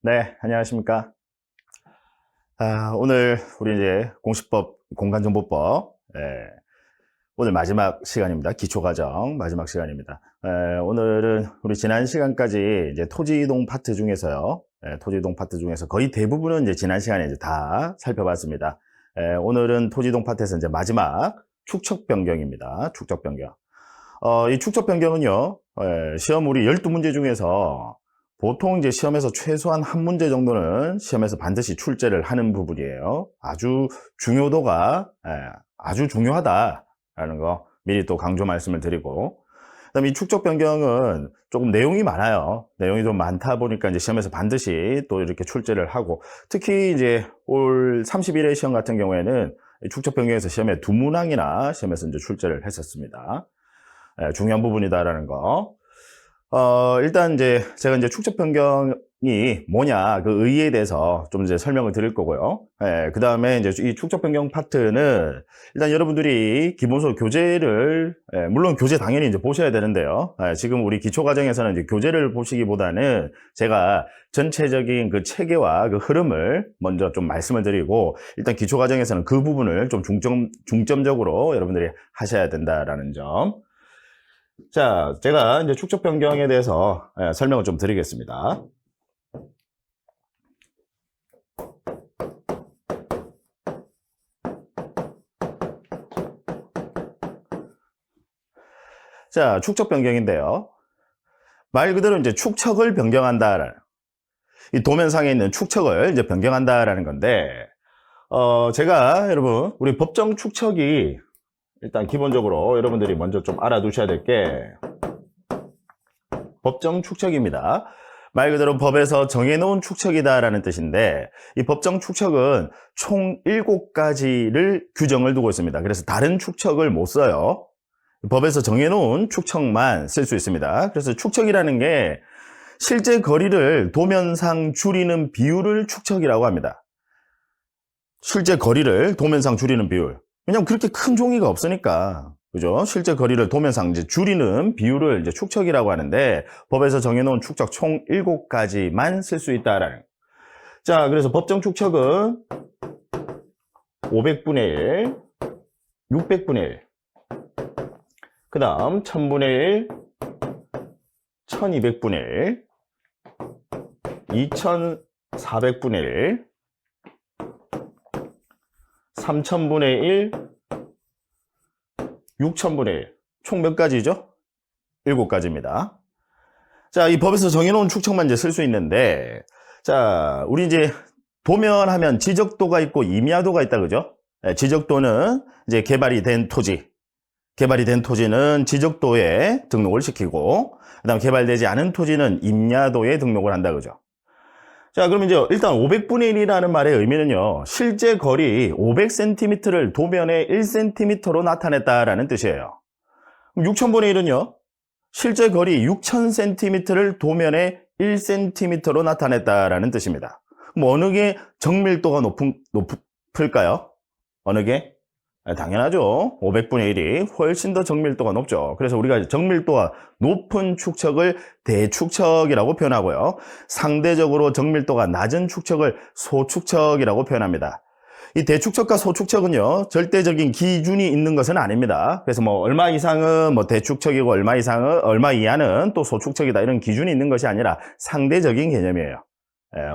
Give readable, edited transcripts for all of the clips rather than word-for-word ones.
네, 안녕하십니까. 오늘 우리 이제 공시법, 공간정보법, 오늘 마지막 시간입니다. 기초과정 마지막 시간입니다. 오늘은 우리 지난 시간까지 이제 토지이동 파트 중에서요, 토지이동 파트 중에서 거의 대부분은 이제 지난 시간에 이제 다 살펴봤습니다. 오늘은 토지이동 파트에서 이제 마지막 축척 변경입니다. 축척 변경. 이 축척 변경은요, 시험 우리 12문제 중에서 보통 이제 시험에서 최소한 한 문제 정도는 시험에서 반드시 출제를 하는 부분이에요. 아주 중요도가 아주 중요하다라는 거 미리 또 강조 말씀을 드리고, 그다음에 이 축적 변경은 조금 내용이 많아요. 내용이 좀 많다 보니까 이제 시험에서 반드시 또 이렇게 출제를 하고, 특히 이제 올 31회 시험 같은 경우에는 축적 변경에서 시험에 두 문항이나 시험에서 이제 출제를 했었습니다. 중요한 부분이다라는 거. 일단 이제 제가 이제 축적 변경이 뭐냐, 그 의의에 대해서 좀 이제 설명을 드릴 거고요. 그 다음에 이제 이 축적 변경 파트는 일단 여러분들이 기본서 교재를, 물론 교재 당연히 이제 보셔야 되는데요. 지금 우리 기초 과정에서는 이제 교재를 보시기보다는 제가 전체적인 그 체계와 그 흐름을 먼저 좀 말씀을 드리고, 일단 기초 과정에서는 그 부분을 좀 중점적으로 여러분들이 하셔야 된다라는 점. 자, 제가 이제 축적 변경에 대해서 설명을 좀 드리겠습니다. 자, 축적 변경인데요. 말 그대로 이제 축척을 변경한다. 이 도면상에 있는 축척을 이제 변경한다라는 건데, 제가 여러분, 우리 법정 축척이 일단 기본적으로 여러분들이 먼저 좀 알아두셔야 될 게 법정 축척입니다. 말 그대로 법에서 정해놓은 축척이다라는 뜻인데, 이 법정 축척은 총 7가지를 규정을 두고 있습니다. 그래서 다른 축척을 못 써요. 법에서 정해놓은 축척만 쓸 수 있습니다. 그래서 축척이라는 게 실제 거리를 도면상 줄이는 비율을 축척이라고 합니다. 실제 거리를 도면상 줄이는 비율. 왜냐면 그렇게 큰 종이가 없으니까, 그죠? 실제 거리를 도면상 이제 줄이는 비율을 이제 축척이라고 하는데, 법에서 정해놓은 축척 총 7가지만 쓸 수 있다라는. 자, 그래서 법정 축척은 500분의 1, 600분의 1, 그 다음 1000분의 1, 1200분의 1, 2400분의 1, 3000분의 1, 6000분의 1. 총 몇 가지죠? 7가지입니다. 자, 이 법에서 정해놓은 축척만 이제 쓸 수 있는데, 자, 우리 이제 도면하면 지적도가 있고 임야도가 있다, 그죠? 지적도는 이제 개발이 된 토지. 개발이 된 토지는 지적도에 등록을 시키고, 그 다음 개발되지 않은 토지는 임야도에 등록을 한다, 그죠? 자, 그럼 이제 일단 500분의 1이라는 말의 의미는요, 실제 거리 500cm를 도면에 1cm로 나타냈다라는 뜻이에요. 6000분의 1은요, 실제 거리 6000cm를 도면에 1cm로 나타냈다라는 뜻입니다. 그럼 어느 게 정밀도가 높을까요? 어느 게? 당연하죠. 500분의 1이 훨씬 더 정밀도가 높죠. 그래서 우리가 정밀도가 높은 축척을 대축척이라고 표현하고요. 상대적으로 정밀도가 낮은 축척을 소축척이라고 표현합니다. 이 대축척과 소축척은요, 절대적인 기준이 있는 것은 아닙니다. 그래서 뭐 얼마 이상은 뭐 대축척이고 얼마 이하는 또 소축척이다, 이런 기준이 있는 것이 아니라 상대적인 개념이에요.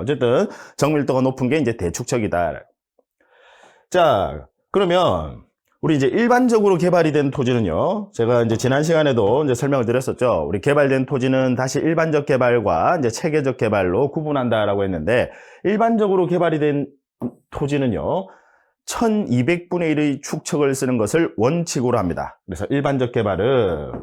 어쨌든 정밀도가 높은 게 이제 대축척이다. 자, 그러면 우리 이제 일반적으로 개발이 된 토지는요, 제가 이제 지난 시간에도 이제 설명을 드렸었죠. 우리 개발된 토지는 다시 일반적 개발과 이제 체계적 개발로 구분한다라고 했는데, 일반적으로 개발이 된 토지는요, 1200분의 1의 축척을 쓰는 것을 원칙으로 합니다. 그래서 일반적 개발은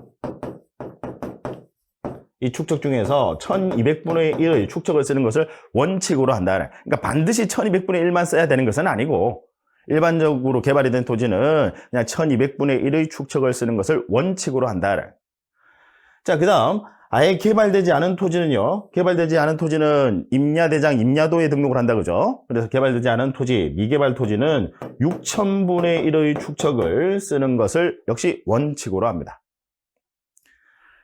이 축척 중에서 1200분의 1의 축척을 쓰는 것을 원칙으로 한다. 그러니까 반드시 1200분의 1만 써야 되는 것은 아니고, 일반적으로 개발이 된 토지는 그냥 1200분의 1의 축척을 쓰는 것을 원칙으로 한다. 자, 그 다음 아예 개발되지 않은 토지는요, 개발되지 않은 토지는 임야대장 임야도에 등록을 한다, 그죠? 그래서 개발되지 않은 토지, 미개발 토지는 6000분의 1의 축척을 쓰는 것을 역시 원칙으로 합니다.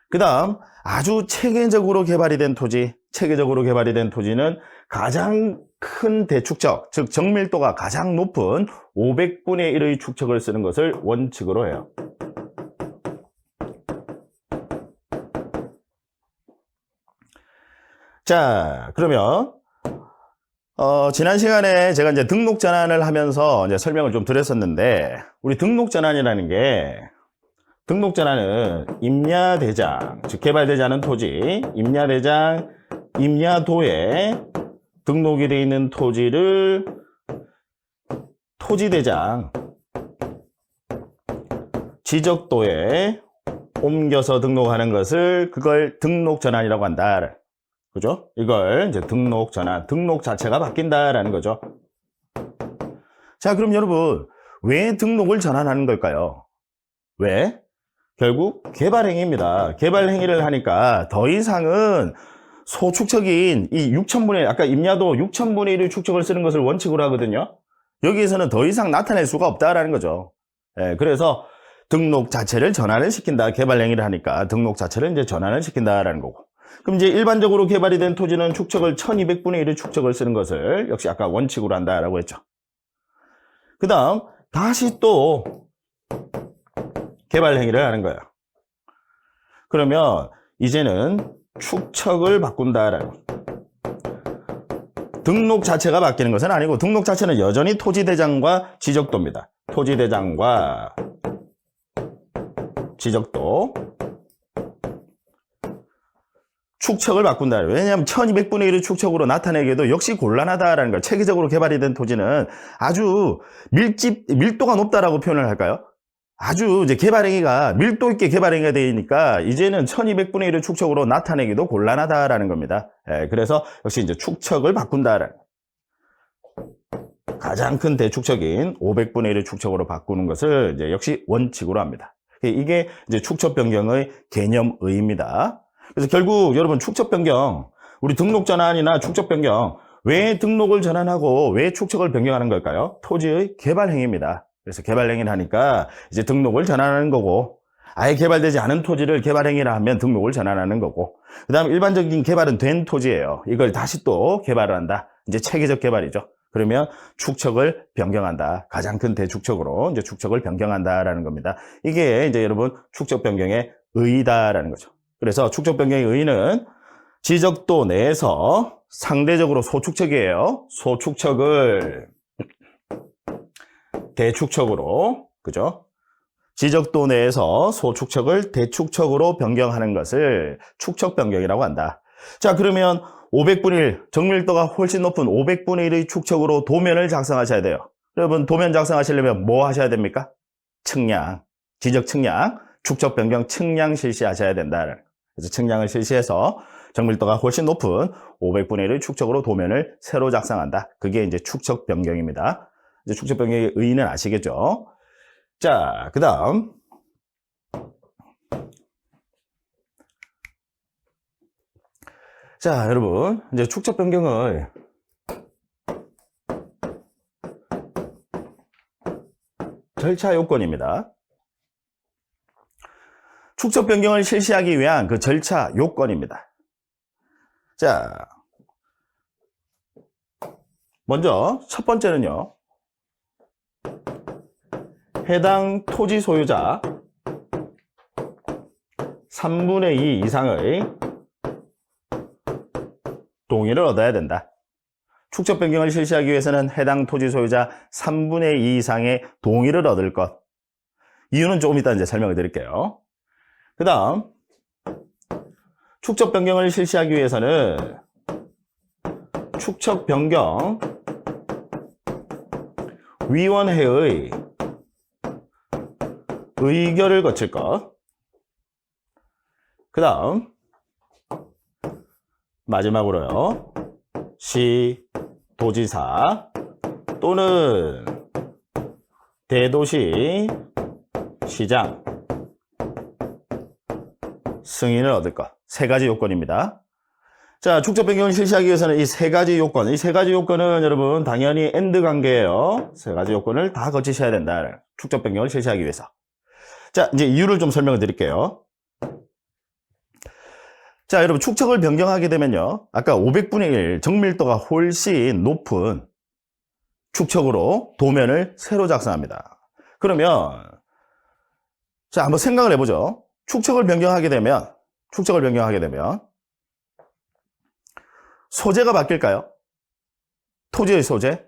그 다음 아주 체계적으로 개발이 된 토지, 체계적으로 개발이 된 토지는 가장 큰 대축척, 즉 정밀도가 가장 높은 500분의 1의 축척을 쓰는 것을 원칙으로 해요. 자, 그러면 지난 시간에 제가 이제 등록 전환을 하면서 이제 설명을 좀 드렸었는데, 우리 등록 전환이라는 게, 등록 전환은 임야대장, 즉 개발되지 않은 토지, 임야대장, 임야도에 등록이 되어 있는 토지를 토지대장, 지적도에 옮겨서 등록하는 것을 그걸 등록 전환이라고 한다. 그죠? 이걸 이제 등록 전환, 등록 자체가 바뀐다라는 거죠. 자, 그럼 여러분, 왜 등록을 전환하는 걸까요? 왜? 결국 개발행위입니다. 개발행위를 하니까 더 이상은 소축척인 이 6,000분의 1, 아까 임야도 6,000분의 1의 축척을 쓰는 것을 원칙으로 하거든요. 여기에서는 더 이상 나타낼 수가 없다라는 거죠. 예, 그래서 등록 자체를 전환을 시킨다. 개발행위를 하니까 등록 자체를 이제 전환을 시킨다라는 거고. 그럼 이제 일반적으로 개발이 된 토지는 축척을 1200분의 1의 축척을 쓰는 것을 역시 아까 원칙으로 한다라고 했죠. 그 다음 다시 또 개발 행위를 하는 거예요. 그러면 이제는 축척을 바꾼다라는 거. 등록 자체가 바뀌는 것은 아니고 등록 자체는 여전히 토지대장과 지적도입니다. 토지대장과 지적도. 축척을 바꾼다. 왜냐하면 1200분의 1의 축척으로 나타내기에도 역시 곤란하다라는 거예요. 체계적으로 개발이 된 토지는 아주 밀도가 높다라고 표현을 할까요? 아주 이제 개발행위가 밀도 있게 개발행위가 되니까 이제는 1200분의 1의 축척으로 나타내기도 곤란하다라는 겁니다. 예, 그래서 역시 이제 축척을 바꾼다라는 가장 큰 대축척인 500분의 1의 축척으로 바꾸는 것을 이제 역시 원칙으로 합니다. 이게 이제 축척 변경의 개념의입니다. 그래서 결국 여러분 축척 변경, 우리 등록 전환이나 축척 변경, 왜 등록을 전환하고 왜 축척을 변경하는 걸까요? 토지의 개발 행위입니다. 그래서 개발 행위를 하니까 이제 등록을 전환하는 거고, 아예 개발되지 않은 토지를 개발 행위를 하면 등록을 전환하는 거고, 그다음 일반적인 개발은 된 토지예요. 이걸 다시 또 개발을 한다. 이제 체계적 개발이죠. 그러면 축척을 변경한다. 가장 큰 대축척으로 이제 축척을 변경한다라는 겁니다. 이게 이제 여러분 축척 변경의 의의다라는 거죠. 그래서 축척 변경의 의의는 지적도 내에서 상대적으로 소축척이에요. 소축척을 대축척으로, 그죠? 지적도 내에서 소축척을 대축척으로 변경하는 것을 축척 변경이라고 한다. 자, 그러면 500분의 1, 정밀도가 훨씬 높은 500분의 1의 축척으로 도면을 작성하셔야 돼요. 여러분, 도면 작성하시려면 뭐 하셔야 됩니까? 측량, 지적 측량, 축척 변경 측량 실시하셔야 된다. 그래서 측량을 실시해서 정밀도가 훨씬 높은 500분의 1의 축척으로 도면을 새로 작성한다. 그게 이제 축척 변경입니다. 이제 축척 변경의 의의는 아시겠죠? 자, 그 다음. 자, 여러분, 이제 축척 변경을 절차 요건입니다. 축척 변경을 실시하기 위한 그 절차 요건입니다. 자, 먼저 첫 번째는요, 해당 토지 소유자 3분의 2 이상의 동의를 얻어야 된다. 축척 변경을 실시하기 위해서는 해당 토지 소유자 3분의 2 이상의 동의를 얻을 것. 이유는 조금 이따 이제 설명을 드릴게요. 그 다음, 축척 변경을 실시하기 위해서는 축척 변경 위원회의 의결을 거칠 것. 그 다음, 마지막으로요, 시, 도지사 또는 대도시, 시장 승인을 얻을 것. 세 가지 요건입니다. 자, 축척 변경을 실시하기 위해서는 이 세 가지 요건, 이 세 가지 요건은 여러분 당연히 AND 관계예요. 세 가지 요건을 다 거치셔야 된다. 축척 변경을 실시하기 위해서. 자, 이제 이유를 좀 설명을 드릴게요. 자, 여러분 축척을 변경하게 되면요. 아까 500분의 1 정밀도가 훨씬 높은 축척으로 도면을 새로 작성합니다. 그러면 자, 한번 생각을 해보죠. 축척을 변경하게 되면 소재가 바뀔까요? 토지의 소재,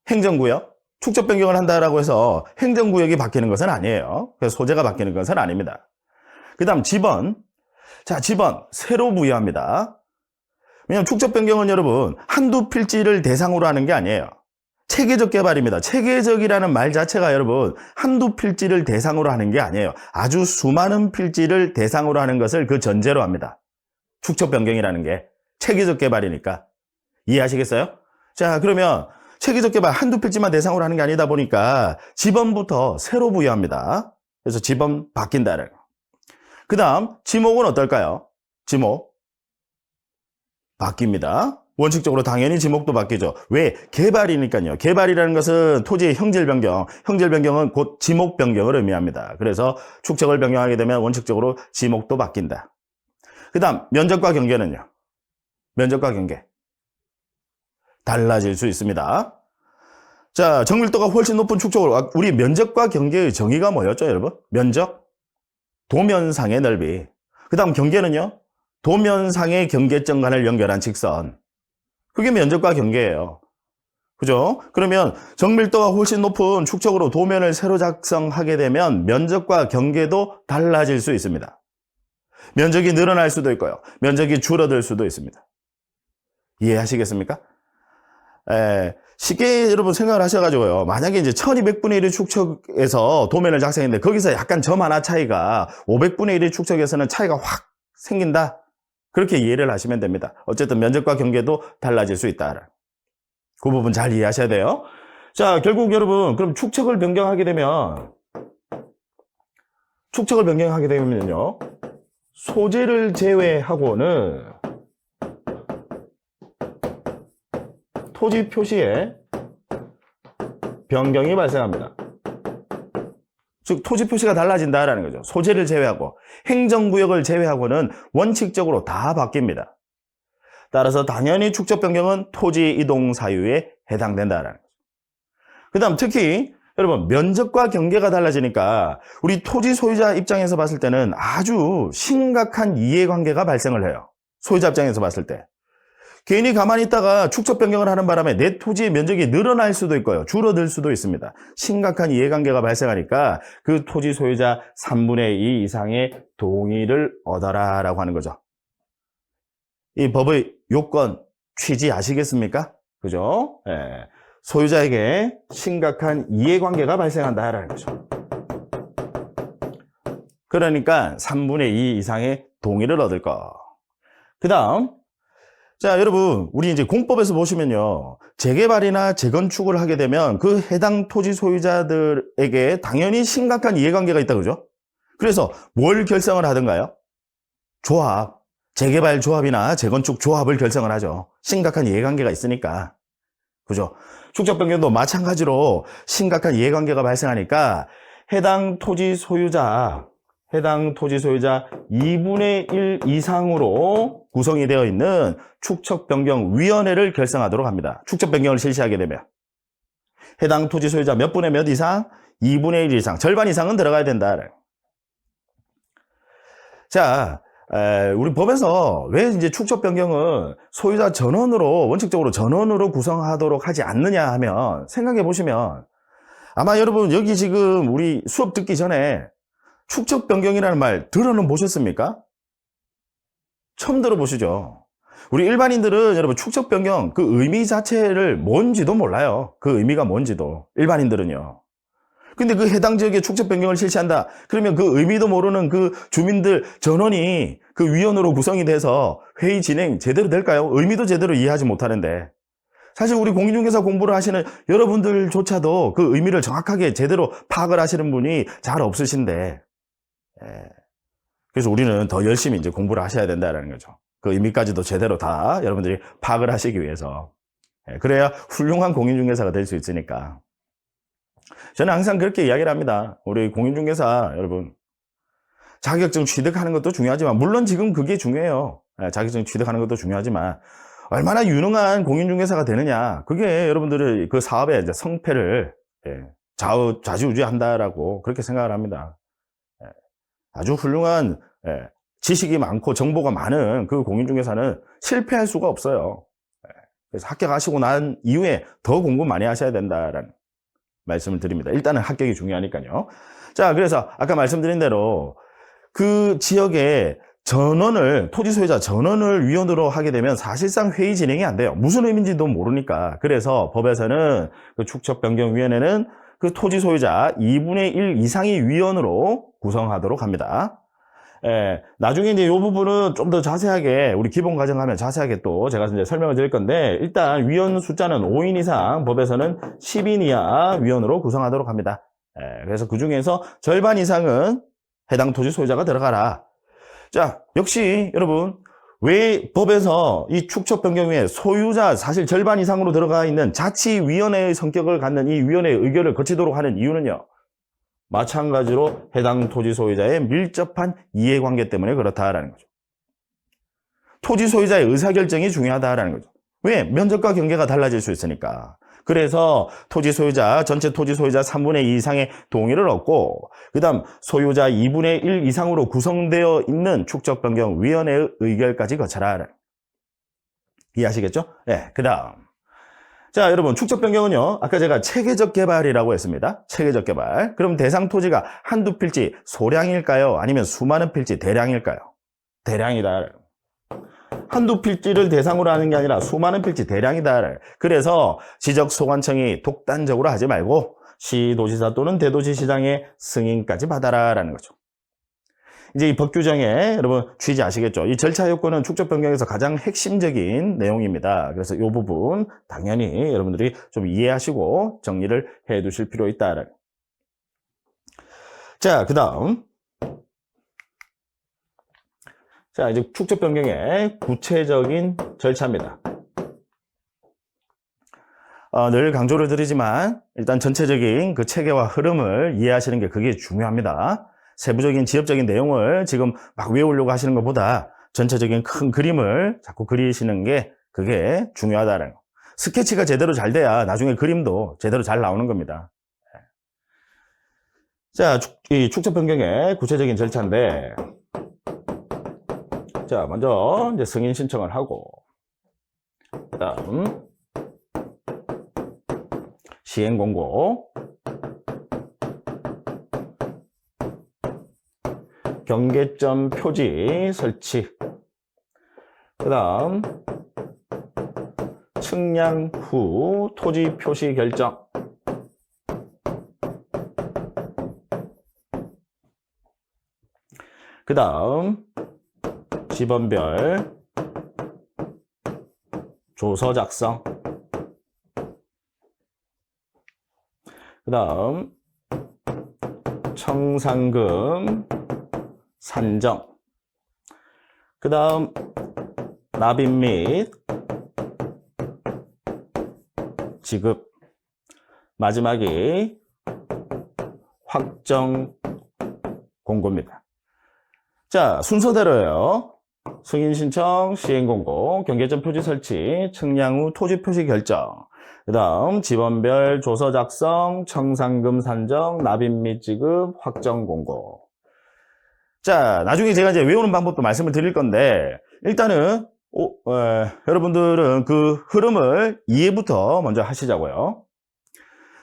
행정구역, 축척 변경을 한다라고 해서 행정구역이 바뀌는 것은 아니에요. 그래서 소재가 바뀌는 것은 아닙니다. 그 다음 지번. 자, 지번 새로 부여합니다. 왜냐하면 축척 변경은 여러분 한두 필지를 대상으로 하는 게 아니에요. 체계적 개발입니다. 체계적이라는 말 자체가 여러분 한두 필지를 대상으로 하는 게 아니에요. 아주 수많은 필지를 대상으로 하는 것을 그 전제로 합니다. 축척 변경이라는 게 체계적 개발이니까. 이해하시겠어요? 자, 그러면 체계적 개발 한두 필지만 대상으로 하는 게 아니다 보니까 지번부터 새로 부여합니다. 그래서 지번 바뀐다는 거. 그 다음 지목은 어떨까요? 지목 바뀝니다. 원칙적으로 당연히 지목도 바뀌죠. 왜? 개발이니까요. 개발이라는 것은 토지의 형질 변경, 형질 변경은 곧 지목 변경을 의미합니다. 그래서 축척을 변경하게 되면 원칙적으로 지목도 바뀐다. 그 다음 면적과 경계는요. 면적과 경계 달라질 수 있습니다. 자, 정밀도가 훨씬 높은 축척을, 우리 면적과 경계의 정의가 뭐였죠, 여러분? 면적, 도면상의 넓이. 그 다음 경계는요, 도면상의 경계점간을 연결한 직선. 그게 면적과 경계예요. 그죠? 그러면 정밀도가 훨씬 높은 축척으로 도면을 새로 작성하게 되면 면적과 경계도 달라질 수 있습니다. 면적이 늘어날 수도 있고요. 면적이 줄어들 수도 있습니다. 이해하시겠습니까? 쉽게 여러분 생각을 하셔가지고요. 만약에 이제 1200분의 1의 축척에서 도면을 작성했는데 거기서 약간 점 하나 차이가 500분의 1의 축척에서는 차이가 확 생긴다. 그렇게 이해를 하시면 됩니다. 어쨌든 면적과 경계도 달라질 수 있다. 그 부분 잘 이해하셔야 돼요. 자, 결국 여러분 그럼 축척을 변경하게 되면요. 소재를 제외하고는 토지 표시에 변경이 발생합니다. 즉 토지 표시가 달라진다라는 거죠. 소재를 제외하고 행정구역을 제외하고는 원칙적으로 다 바뀝니다. 따라서 당연히 축척 변경은 토지 이동 사유에 해당된다라는 거죠. 그 다음 특히 여러분 면적과 경계가 달라지니까 우리 토지 소유자 입장에서 봤을 때는 아주 심각한 이해관계가 발생을 해요. 소유자 입장에서 봤을 때. 괜히 가만히 있다가 축척 변경을 하는 바람에 내 토지의 면적이 늘어날 수도 있고요. 줄어들 수도 있습니다. 심각한 이해관계가 발생하니까 그 토지 소유자 3분의 2 이상의 동의를 얻어라 라고 하는 거죠. 이 법의 요건, 취지 아시겠습니까? 그죠? 예. 소유자에게 심각한 이해관계가 발생한다라는 거죠. 그러니까 3분의 2 이상의 동의를 얻을 거. 그 다음 자, 여러분, 우리 이제 공법에서 보시면요. 재개발이나 재건축을 하게 되면 그 해당 토지 소유자들에게 당연히 심각한 이해관계가 있다, 그죠? 그래서 뭘 결성을 하던가요? 조합, 재개발 조합이나 재건축 조합을 결성을 하죠. 심각한 이해관계가 있으니까. 그죠? 축척 변경도 마찬가지로 심각한 이해관계가 발생하니까 해당 토지 소유자 2분의 1 이상으로 구성이 되어 있는 축척변경위원회를 결성하도록 합니다. 축척변경을 실시하게 되면 해당 토지 소유자 몇 분의 몇 이상? 2분의 1 이상, 절반 이상은 들어가야 된다. 자, 우리 법에서 왜 이제 축척변경은 소유자 전원으로 원칙적으로 전원으로 구성하도록 하지 않느냐 하면 생각해 보시면 아마 여러분 여기 지금 우리 수업 듣기 전에 축척 변경이라는 말 들어는 보셨습니까? 처음 들어보시죠? 우리 일반인들은 여러분 축척 변경 그 의미 자체를 뭔지도 몰라요. 그 의미가 뭔지도. 일반인들은요. 근데 그 해당 지역에 축척 변경을 실시한다. 그러면 그 의미도 모르는 그 주민들 전원이 그 위원으로 구성이 돼서 회의 진행 제대로 될까요? 의미도 제대로 이해하지 못하는데. 사실 우리 공인중개사 공부를 하시는 여러분들조차도 그 의미를 정확하게 제대로 파악을 하시는 분이 잘 없으신데. 그래서 우리는 더 열심히 이제 공부를 하셔야 된다는 거죠. 그 의미까지도 제대로 다 여러분들이 파악을 하시기 위해서. 그래야 훌륭한 공인중개사가 될 수 있으니까. 저는 항상 그렇게 이야기를 합니다. 우리 공인중개사 여러분, 자격증 취득하는 것도 중요하지만 물론 지금 그게 중요해요. 자격증 취득하는 것도 중요하지만 얼마나 유능한 공인중개사가 되느냐, 그게 여러분들의 그 사업의 이제 성패를 좌지우지한다라고 그렇게 생각을 합니다. 아주 훌륭한 지식이 많고 정보가 많은 그 공인중개사는 실패할 수가 없어요. 그래서 합격하시고 난 이후에 더 공부 많이 하셔야 된다라는 말씀을 드립니다. 일단은 합격이 중요하니까요. 자, 그래서 아까 말씀드린 대로 그 지역에 전원을, 토지 소유자 전원을 위원으로 하게 되면 사실상 회의 진행이 안 돼요. 무슨 의미인지도 모르니까. 그래서 법에서는 그 축척변경위원회는 그 토지 소유자 2분의 1 이상의 위원으로 구성하도록 합니다. 나중에 이제 이 부분은 좀 더 자세하게 우리 기본 과정 하면 자세하게 또 제가 이제 설명을 드릴 건데, 일단 위원 숫자는 5인 이상, 법에서는 10인 이하 위원으로 구성하도록 합니다. 그래서 그 중에서 절반 이상은 해당 토지 소유자가 들어가라. 자, 역시 여러분, 왜 법에서 이 축척변경위에 소유자 사실 절반 이상으로 들어가 있는 자치위원회의 성격을 갖는 이 위원회의 의결을 거치도록 하는 이유는요, 마찬가지로 해당 토지 소유자의 밀접한 이해관계 때문에 그렇다라는 거죠. 토지 소유자의 의사결정이 중요하다라는 거죠. 왜? 면적과 경계가 달라질 수 있으니까. 그래서 토지 소유자, 전체 토지 소유자 3분의 2 이상의 동의를 얻고, 그 다음 소유자 2분의 1 이상으로 구성되어 있는 축척변경위원회의 의결까지 거쳐라. 이해하시겠죠? 네, 그 다음. 자, 여러분, 축척변경은요, 아까 제가 체계적 개발이라고 했습니다. 체계적 개발. 그럼 대상 토지가 한두 필지 소량일까요? 아니면 수많은 필지 대량일까요? 대량이다. 한두 필지를 대상으로 하는 게 아니라 수많은 필지 대량이다. 그래서 지적소관청이 독단적으로 하지 말고 시도지사 또는 대도시시장의 승인까지 받아라라는 거죠. 이제 이 법 규정에 여러분 취지 아시겠죠? 이 절차 요건은 축척변경에서 가장 핵심적인 내용입니다. 그래서 이 부분 당연히 여러분들이 좀 이해하시고 정리를 해 두실 필요 있다. 자, 그 다음. 자, 이제 축척변경의 구체적인 절차입니다. 늘 강조를 드리지만 일단 전체적인 그 체계와 흐름을 이해하시는 게 그게 중요합니다. 세부적인 지엽적인 내용을 지금 막 외우려고 하시는 것보다 전체적인 큰 그림을 자꾸 그리시는 게 그게 중요하다는 거. 스케치가 제대로 잘 돼야 나중에 그림도 제대로 잘 나오는 겁니다. 자, 이 축척변경의 구체적인 절차인데, 자, 먼저 이제 승인 신청을 하고, 그 다음 시행 공고, 경계점 표지 설치, 그 다음 측량 후 토지 표시 결정, 그 다음 지번별 조서 작성, 그 다음 청산금 산정, 그 다음 납입 및 지급, 마지막이 확정 공고입니다. 자, 순서대로요. 승인 신청, 시행 공고, 경계점 표지 설치, 측량 후 토지 표시 결정, 그 다음 지번별 조서 작성, 청산금 산정, 납입 및 지급, 확정 공고. 자, 나중에 제가 이제 외우는 방법도 말씀을 드릴 건데, 일단은 여러분들은 그 흐름을 이해부터 먼저 하시자고요.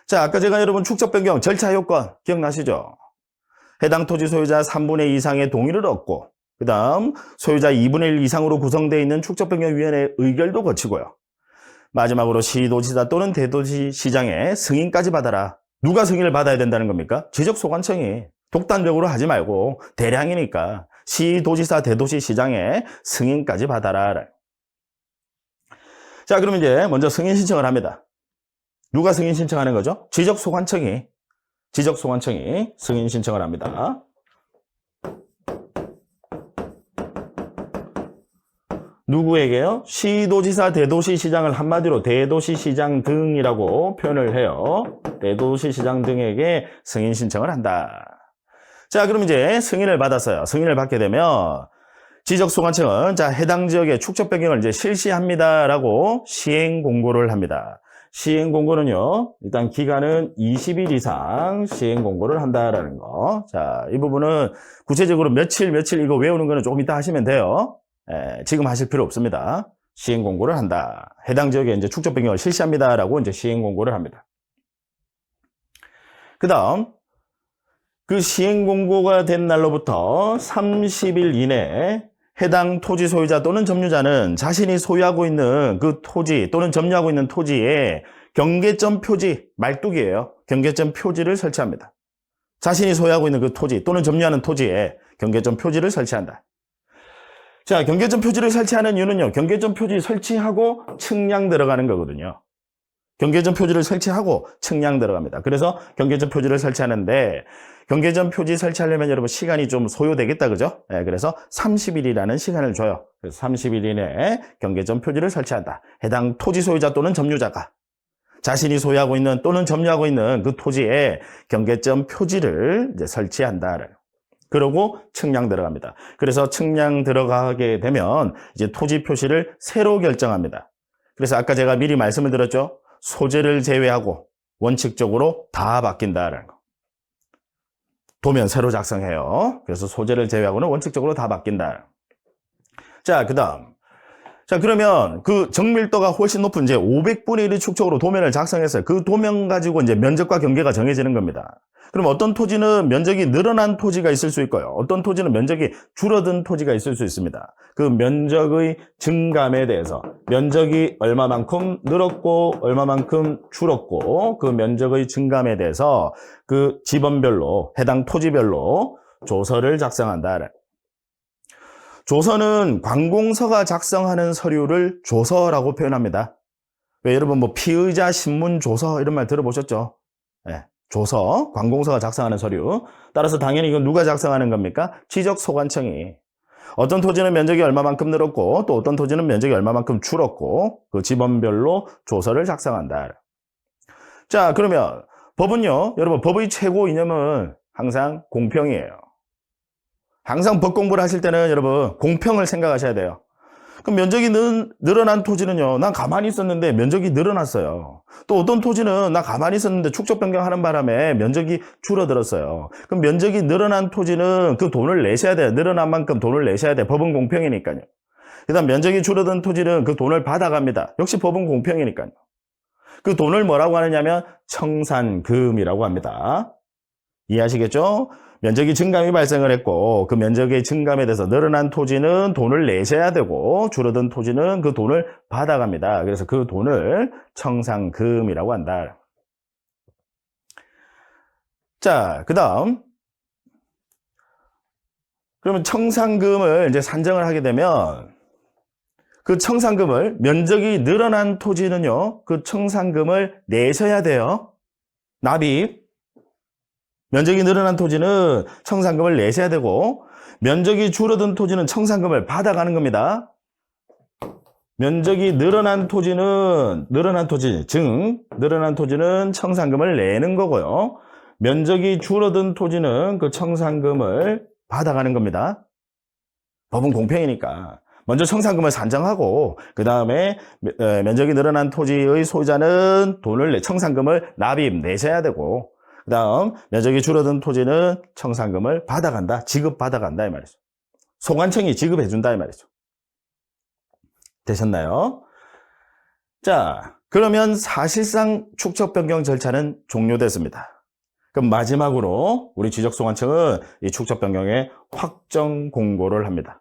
자, 아까 제가 여러분 축척변경 절차 요건 기억나시죠? 해당 토지 소유자 3분의 2 이상의 동의를 얻고, 그 다음 소유자 2분의 1 이상으로 구성되어 있는 축척변경위원회 의결도 거치고요. 마지막으로 시도지사 또는 대도시시장의 승인까지 받아라. 누가 승인을 받아야 된다는 겁니까? 지적소관청이. 독단적으로 하지 말고 대량이니까 시도지사 대도시시장의 승인까지 받아라. 자, 그럼 이제 먼저 승인 신청을 합니다. 누가 승인 신청하는 거죠? 지적소관청이 승인 신청을 합니다. 누구에게요? 시도지사 대도시시장을 한마디로 대도시시장 등이라고 표현을 해요. 대도시시장 등에게 승인 신청을 한다. 자, 그럼 이제 승인을 받았어요. 승인을 받게 되면 지적소관청은 자, 해당 지역에 축적 변경을 이제 실시합니다라고 시행 공고를 합니다. 시행 공고는요, 일단 기간은 20일 이상 시행 공고를 한다라는 거. 자, 이 부분은 구체적으로 며칠 이거 외우는 거는 조금 이따 하시면 돼요. 지금 하실 필요 없습니다. 시행 공고를 한다. 해당 지역에 이제 축적 변경을 실시합니다라고 이제 시행 공고를 합니다. 그 다음, 그 시행 공고가 된 날로부터 30일 이내에 해당 토지 소유자 또는 점유자는 자신이 소유하고 있는 그 토지 또는 점유하고 있는 토지에 경계점 표지, 말뚝이에요. 경계점 표지를 설치합니다. 자신이 소유하고 있는 그 토지 또는 점유하는 토지에 경계점 표지를 설치한다. 자, 경계점 표지를 설치하는 이유는요. 경계점 표지 설치하고 측량 들어가는 거거든요. 경계점 표지를 설치하고 측량 들어갑니다. 그래서 경계점 표지를 설치하는데 경계점 표지 설치하려면 여러분 시간이 좀 소요되겠다, 그죠? 그래서 30일이라는 시간을 줘요. 그래서 30일 이내에 경계점 표지를 설치한다. 해당 토지 소유자 또는 점유자가 자신이 소유하고 있는 또는 점유하고 있는 그 토지에 경계점 표지를 이제 설치한다. 그러고 측량 들어갑니다. 그래서 측량 들어가게 되면 이제 토지 표시를 새로 결정합니다. 그래서 아까 제가 미리 말씀을 드렸죠. 소재를 제외하고 원칙적으로 다 바뀐다라는 거. 도면 새로 작성해요. 그래서 소재를 제외하고는 원칙적으로 다 바뀐다. 자, 그 다음. 자, 그러면 그 정밀도가 훨씬 높은 이제 500분의 1의 축척으로 도면을 작성했어요. 그 도면 가지고 이제 면적과 경계가 정해지는 겁니다. 그럼 어떤 토지는 면적이 늘어난 토지가 있을 수 있고요. 어떤 토지는 면적이 줄어든 토지가 있을 수 있습니다. 그 면적의 증감에 대해서 면적이 얼마만큼 늘었고 얼마만큼 줄었고 그 면적의 증감에 대해서 그 지번별로 해당 토지별로 조서를 작성한다. 조서는 관공서가 작성하는 서류를 조서라고 표현합니다. 왜 여러분 뭐 피의자 신문 조서 이런 말 들어보셨죠? 네. 조서, 관공서가 작성하는 서류. 따라서 당연히 이건 누가 작성하는 겁니까? 지적소관청이. 어떤 토지는 면적이 얼마만큼 늘었고 또 어떤 토지는 면적이 얼마만큼 줄었고 그 지번별로 조서를 작성한다. 자, 그러면 법은요. 여러분 법의 최고 이념은 항상 공평이에요. 항상 법 공부를 하실 때는 여러분 공평을 생각하셔야 돼요. 그럼 면적이 늘어난 토지는요. 난 가만히 있었는데 면적이 늘어났어요. 또 어떤 토지는 나 가만히 있었는데 축적 변경하는 바람에 면적이 줄어들었어요. 그럼 면적이 늘어난 토지는 그 돈을 내셔야 돼요. 늘어난 만큼 돈을 내셔야 돼요. 법은 공평이니까요. 그 다음 면적이 줄어든 토지는 그 돈을 받아갑니다. 역시 법은 공평이니까요. 그 돈을 뭐라고 하느냐면 청산금이라고 합니다. 이해하시겠죠? 면적이 증감이 발생을 했고 그 면적의 증감에 대해서 늘어난 토지는 돈을 내셔야 되고 줄어든 토지는 그 돈을 받아갑니다. 그래서 그 돈을 청산금이라고 한다. 자, 그 다음 그러면 청산금을 이제 산정을 하게 되면 그 청산금을 면적이 늘어난 토지는요 그 청산금을 내셔야 돼요. 납입. 면적이 늘어난 토지는 청산금을 내셔야 되고 면적이 줄어든 토지는 청산금을 받아가는 겁니다. 면적이 늘어난 토지는 늘어난 토지는 청산금을 내는 거고요. 면적이 줄어든 토지는 그 청산금을 받아가는 겁니다. 법은 공평이니까 먼저 청산금을 산정하고 그 다음에 면적이 늘어난 토지의 소유자는 청산금을 납입 내셔야 되고 그 다음 면적이 줄어든 토지는 청산금을 받아간다. 지급받아간다 이 말이죠. 소관청이 지급해준다 이 말이죠. 되셨나요? 자, 그러면 사실상 축척 변경 절차는 종료됐습니다. 그럼 마지막으로 우리 지적소관청은 이 축척 변경의 확정 공고를 합니다.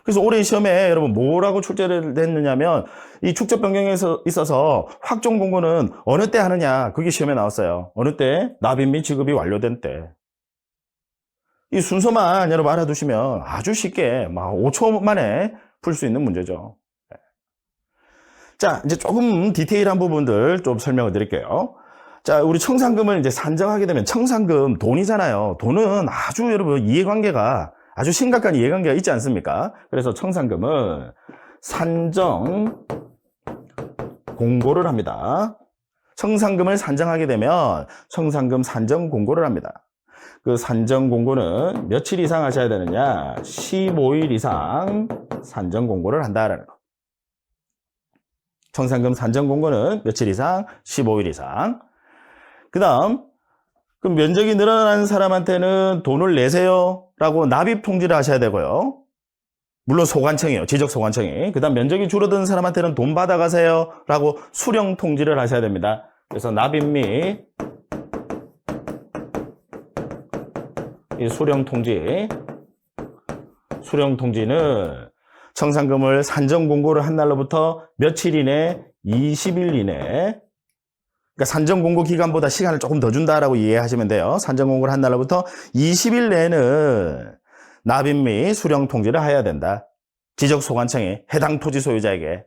그래서 올해 시험에 여러분 뭐라고 출제를 됐느냐면 이 축적 변경에 있어서 확정 공고는 어느 때 하느냐 그게 시험에 나왔어요. 어느 때? 납입 및 지급이 완료된 때. 이 순서만 여러분 알아두시면 아주 쉽게 막 5초 만에 풀 수 있는 문제죠. 자, 이제 조금 디테일한 부분들 좀 설명을 드릴게요. 자, 우리 청산금을 이제 산정하게 되면 청산금 돈이잖아요. 돈은 아주 여러분 이해관계가 아주 심각한 이해관계가 있지 않습니까? 그래서 청산금은 산정 공고를 합니다. 청산금을 산정하게 되면 청산금 산정 공고를 합니다. 그 산정 공고는 며칠 이상 하셔야 되느냐? 15일 이상 산정 공고를 한다라는 거. 청산금 산정 공고는 며칠 이상? 15일 이상. 그 다음, 그럼 면적이 늘어나는 사람한테는 돈을 내세요 라고 납입 통지를 하셔야 되고요. 물론 소관청이에요. 지적 소관청이. 그 다음 면적이 줄어드는 사람한테는 돈 받아가세요 라고 수령 통지를 하셔야 됩니다. 그래서 납입 및 이 수령 통지는 청산금을 산정 공고를 한 날로부터 며칠 이내, 20일 이내. 그러니까 산정 공고 기간보다 시간을 조금 더 준다라고 이해하시면 돼요. 산정 공고를 한 날로부터 20일 내에는 납입 및 수령 통지를 해야 된다. 지적 소관청이 해당 토지 소유자에게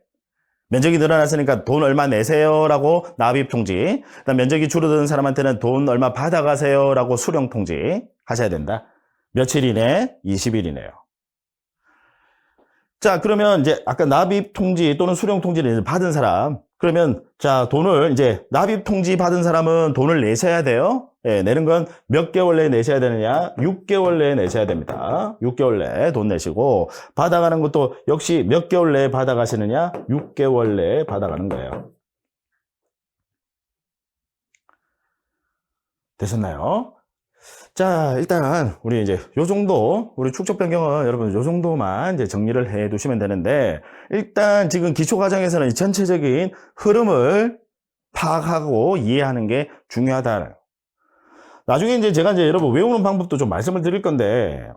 면적이 늘어났으니까 돈 얼마 내세요라고 납입 통지. 그다음 면적이 줄어드는 사람한테는 돈 얼마 받아가세요라고 수령 통지 하셔야 된다. 며칠 이내? 20일 이내요. 자, 그러면 이제 아까 납입 통지 또는 수령 통지를 받은 사람, 그러면 자, 돈을 이제 납입 통지 받은 사람은 돈을 내셔야 돼요. 예, 내는 건 몇 개월 내에 내셔야 되느냐? 6개월 내에 내셔야 됩니다. 6개월 내에 돈 내시고, 받아가는 것도 역시 몇 개월 내에 받아가시느냐? 6개월 내에 받아가는 거예요. 되셨나요? 자, 일단 우리 이제 요 정도, 우리 축적 변경은 여러분 요 정도만 이제 정리를 해 두시면 되는데, 일단 지금 기초 과정에서는 전체적인 흐름을 파악하고 이해하는 게 중요하다. 나중에 이제 제가 이제 여러분 외우는 방법도 좀 말씀을 드릴 건데,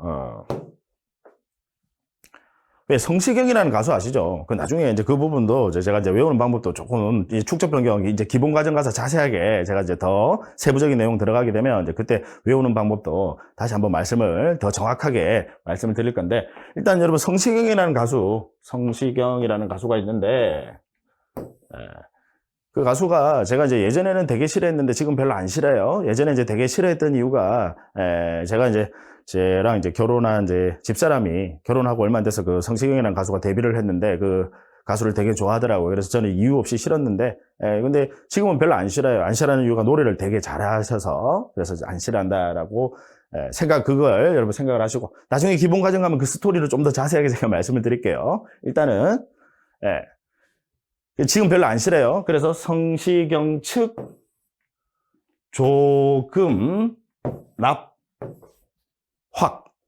왜 성시경이라는 가수 아시죠? 그 나중에 이제 그 부분도 제가 이제 외우는 방법도 조금 이 축적 변경 이제 기본 과정 가서 자세하게 제가 이제 더 세부적인 내용 들어가게 되면 이제 그때 외우는 방법도 다시 한번 말씀을 더 정확하게 말씀을 드릴 건데, 일단 여러분 성시경이라는 가수가 있는데, 그 가수가 제가 이제 예전에는 되게 싫어했는데 지금 별로 안 싫어요. 예전에 이제 되게 싫어했던 이유가, 제가 이제 쟤랑 이제 결혼한 이제 집사람이 결혼하고 얼마 안 돼서 그 성시경이라는 가수가 데뷔를 했는데 그 가수를 되게 좋아하더라고요. 그래서 저는 이유 없이 싫었는데, 근데 지금은 별로 안 싫어요. 안 싫어하는 이유가 노래를 되게 잘하셔서, 그래서 안 싫어한다라고 그걸 여러분 생각을 하시고, 나중에 기본 과정 가면 그 스토리를 좀 더 자세하게 제가 말씀을 드릴게요. 일단은, 지금 별로 안 싫어요. 그래서 성시경 측 조금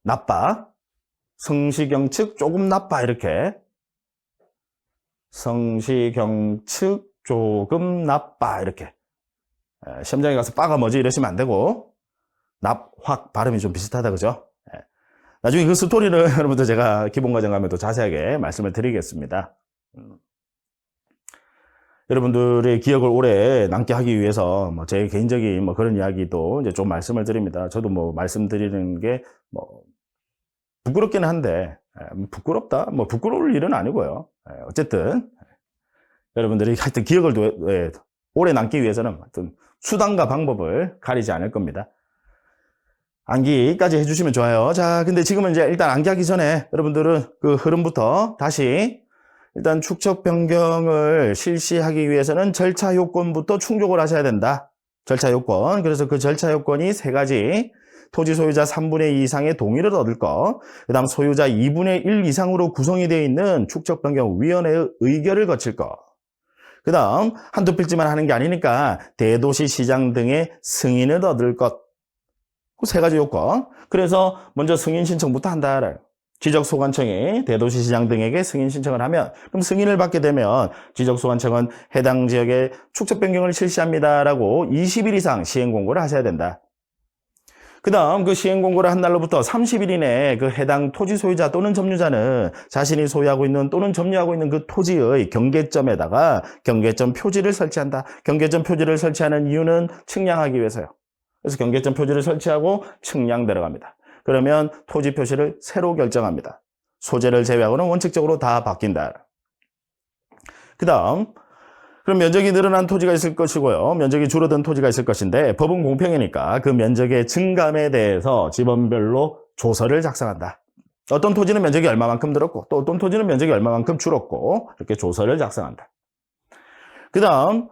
나빠. 성시경 측 조금 나빠. 이렇게. 성시경 측 조금 나빠. 이렇게. 시험장에 가서 빠가 뭐지 이러시면 안 되고, 발음이 좀 비슷하다. 그죠? 나중에 그 스토리를 여러분들 제가 기본 과정 가면 또 자세하게 말씀을 드리겠습니다. 여러분들의 기억을 오래 남게 하기 위해서 뭐 제 개인적인 뭐 그런 이야기도 이제 좀 말씀을 드립니다. 저도 뭐 말씀드리는 게 뭐 부끄럽기는 한데, 부끄럽다? 뭐 부끄러울 일은 아니고요. 어쨌든 여러분들이 하여튼 기억을 오래 남기 위해서는 하여튼 수단과 방법을 가리지 않을 겁니다. 암기까지 해주시면 좋아요. 자, 근데 지금은 이제 일단 암기하기 전에 여러분들은 그 흐름부터 다시, 일단 축적 변경을 실시하기 위해서는 절차 요건부터 충족을 하셔야 된다. 절차 요건. 그래서 그 절차 요건이 세 가지. 토지 소유자 3분의 2 이상의 동의를 얻을 것. 그 다음 소유자 2분의 1 이상으로 구성이 되어 있는 축적 변경 위원회의 의결을 거칠 것. 그 다음 한두 필지만 하는 게 아니니까 대도시 시장 등의 승인을 얻을 것. 그 세 가지 요건. 그래서 먼저 승인 신청부터 한다. 지적소관청이 대도시시장 등에게 승인 신청을 하면, 그럼 승인을 받게 되면 지적소관청은 해당 지역에 축적 변경을 실시합니다라고 20일 이상 시행공고를 하셔야 된다. 그 다음 그 시행공고를 한 날로부터 30일 이내에 그 해당 토지 소유자 또는 점유자는 자신이 소유하고 있는 또는 점유하고 있는 그 토지의 경계점에다가 경계점 표지를 설치한다. 경계점 표지를 설치하는 이유는 측량하기 위해서요. 그래서 경계점 표지를 설치하고 측량 들어갑니다. 그러면 토지 표시를 새로 결정합니다. 소재를 제외하고는 원칙적으로 다 바뀐다. 그 다음, 그럼 면적이 늘어난 토지가 있을 것이고요. 면적이 줄어든 토지가 있을 것인데, 법은 공평이니까 그 면적의 증감에 대해서 지번별로 조서를 작성한다. 어떤 토지는 면적이 얼마만큼 늘었고, 또 어떤 토지는 면적이 얼마만큼 줄었고, 이렇게 조서를 작성한다. 그 다음,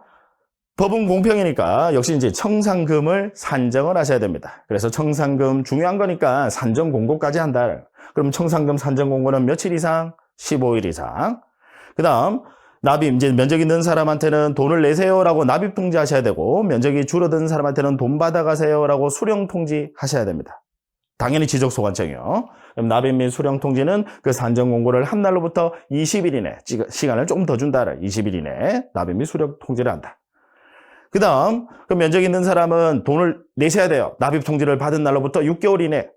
법은 공평이니까 역시 이제 청산금을 산정을 하셔야 됩니다. 그래서 청산금 중요한 거니까 산정 공고까지 한다. 그럼 청산금 산정 공고는 며칠 이상? 15일 이상. 그 다음 납입, 이제 면적 있는 사람한테는 돈을 내세요라고 납입 통지하셔야 되고, 면적이 줄어든 사람한테는 돈 받아가세요라고 수령 통지하셔야 됩니다. 당연히 지적 소관청이요. 그럼 납입 및 수령 통지는 그 산정 공고를 한 날로부터 20일 이내, 시간을 조금 더 준다. 20일 이내 납입 및 수령 통지를 한다. 그 다음, 그 면적 있는 사람은 돈을 내셔야 돼요. 납입 통지를 받은 날로부터 6개월 이내.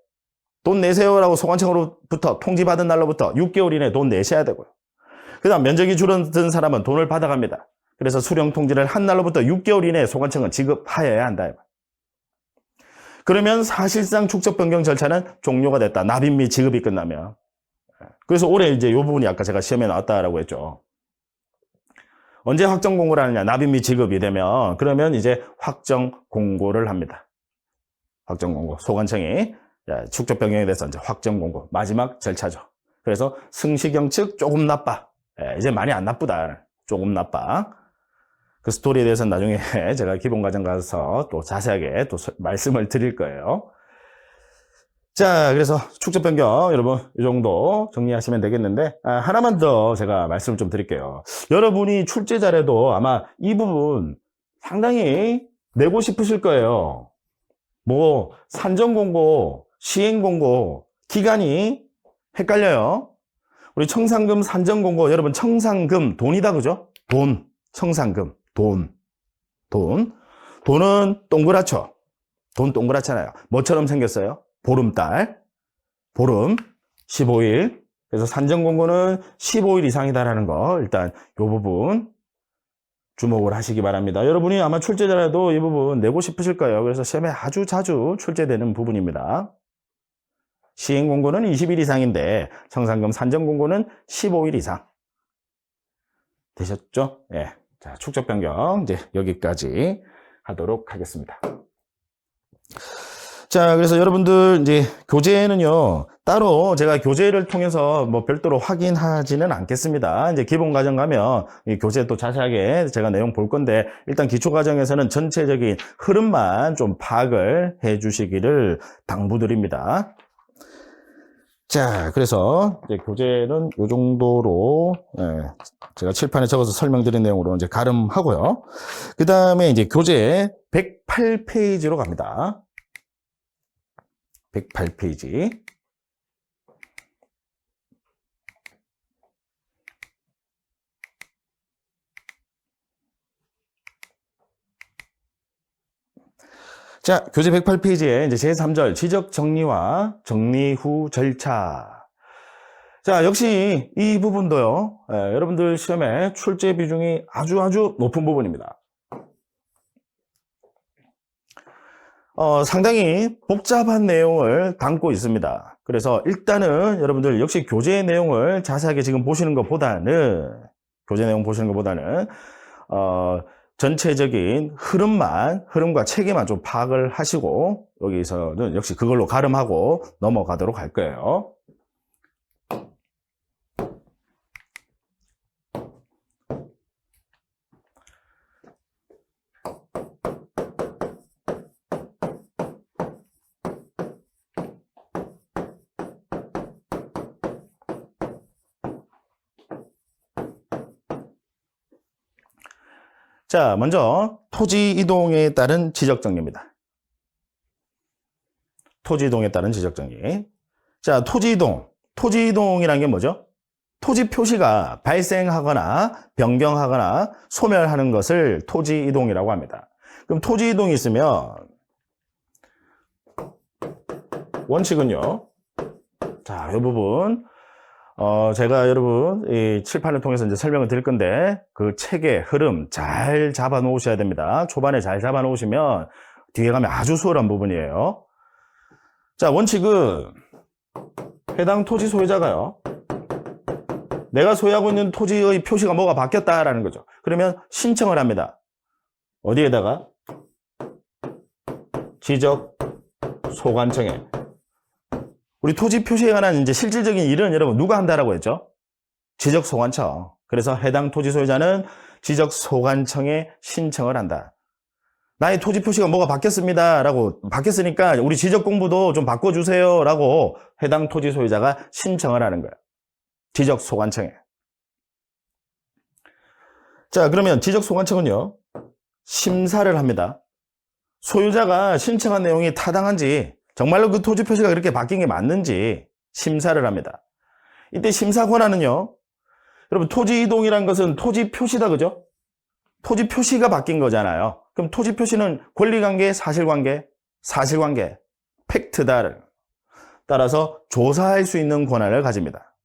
돈 내세요라고 소관청으로부터 통지받은 날로부터 6개월 이내 돈 내셔야 되고요. 그 다음 면적이 줄어든 사람은 돈을 받아갑니다. 그래서 수령 통지를 한 날로부터 6개월 이내에 소관청은 지급하여야 한다. 그러면 사실상 축적 변경 절차는 종료가 됐다. 납입 및 지급이 끝나면. 그래서 올해 이제 이 부분이 아까 제가 시험에 나왔다라고 했죠. 언제 확정 공고를 하느냐? 납입 및 지급이 되면 그러면 이제 확정 공고를 합니다. 확정 공고. 소관청이 축적 변경에 대해서 이제 확정 공고. 마지막 절차죠. 그래서 승시경 측 조금 나빠. 이제 많이 안 나쁘다. 조금 나빠. 그 스토리에 대해서는 나중에 제가 기본과정 가서 또 자세하게 또 말씀을 드릴 거예요. 자, 그래서 축적 변경 여러분 이 정도 정리하시면 되겠는데, 하나만 더 제가 말씀을 좀 드릴게요. 여러분이 출제자라도 아마 이 부분 상당히 내고 싶으실 거예요. 뭐 산정공고, 시행공고 기간이 헷갈려요. 우리 청산금 산정공고, 여러분 청산금 돈이다, 그죠? 돈, 청산금, 돈은 동그랗죠? 돈 동그랗잖아요. 뭐처럼 생겼어요? 보름달, 보름, 15일. 그래서 산정공고는 15일 이상이다라는 거 일단 이 부분 주목을 하시기 바랍니다. 여러분이 아마 출제자라도 이 부분 내고 싶으실 거예요. 그래서 시험에 아주 자주 출제되는 부분입니다. 시행공고는 20일 이상인데 청산금 산정공고는 15일 이상. 되셨죠? 예. 자, 축적 변경 이제 여기까지 하도록 하겠습니다. 자, 그래서 여러분들 이제 교재는요, 따로 제가 교재를 통해서 뭐 별도로 확인하지는 않겠습니다. 이제 기본 과정 가면 이 교재 또 자세하게 제가 내용 볼 건데, 일단 기초 과정에서는 전체적인 흐름만 좀 파악을 해 주시기를 당부드립니다. 자, 그래서 이제 교재는 이 정도로 제가 칠판에 적어서 설명드린 내용으로 이제 가름하고요. 그 다음에 이제 교재 108페이지로 갑니다. 108페이지. 자, 교재 108페이지에 이제 제3절 지적 정리와 정리 후 절차. 자, 역시 이 부분도요, 여러분들 시험에 출제 비중이 아주 높은 부분입니다. 상당히 복잡한 내용을 담고 있습니다. 그래서 일단은 여러분들 역시 교재 내용을 자세하게 지금 보시는 것보다는, 전체적인 흐름과 체계만 좀 파악을 하시고, 여기서는 역시 그걸로 가름하고 넘어가도록 할 거예요. 자, 먼저 토지 이동에 따른 지적 정리입니다. 토지 이동에 따른 지적 정리. 자, 토지 이동이라는 게 뭐죠? 토지 표시가 발생하거나 변경하거나 소멸하는 것을 토지 이동이라고 합니다. 그럼 토지 이동이 있으면 원칙은요. 자, 이 부분 제가 여러분 이 칠판을 통해서 이제 설명을 드릴 건데, 그 체계, 흐름 잘 잡아 놓으셔야 됩니다. 초반에 잘 잡아 놓으시면 뒤에 가면 아주 수월한 부분이에요. 자, 원칙은 해당 토지 소유자가요, 내가 소유하고 있는 토지의 표시가 뭐가 바뀌었다라는 거죠. 그러면 신청을 합니다. 어디에다가? 지적 소관청에. 우리 토지 표시에 관한 이제 실질적인 일은 여러분 누가 한다라고 했죠? 지적 소관청. 그래서 해당 토지 소유자는 지적 소관청에 신청을 한다. 나의 토지 표시가 뭐가 바뀌었습니다. 라고 바뀌었으니까 우리 지적 공부도 좀 바꿔주세요. 라고 해당 토지 소유자가 신청을 하는 거예요. 지적 소관청에. 자, 그러면 지적 소관청은요, 심사를 합니다. 소유자가 신청한 내용이 타당한지, 정말로 그 토지 표시가 그렇게 바뀐 게 맞는지 심사를 합니다. 이때 심사 권한은요, 여러분 토지 이동이란 것은 토지 표시다, 그죠? 토지 표시가 바뀐 거잖아요. 그럼 토지 표시는 권리관계, 사실관계, 사실관계, 팩트다. 따라서 조사할 수 있는 권한을 가집니다.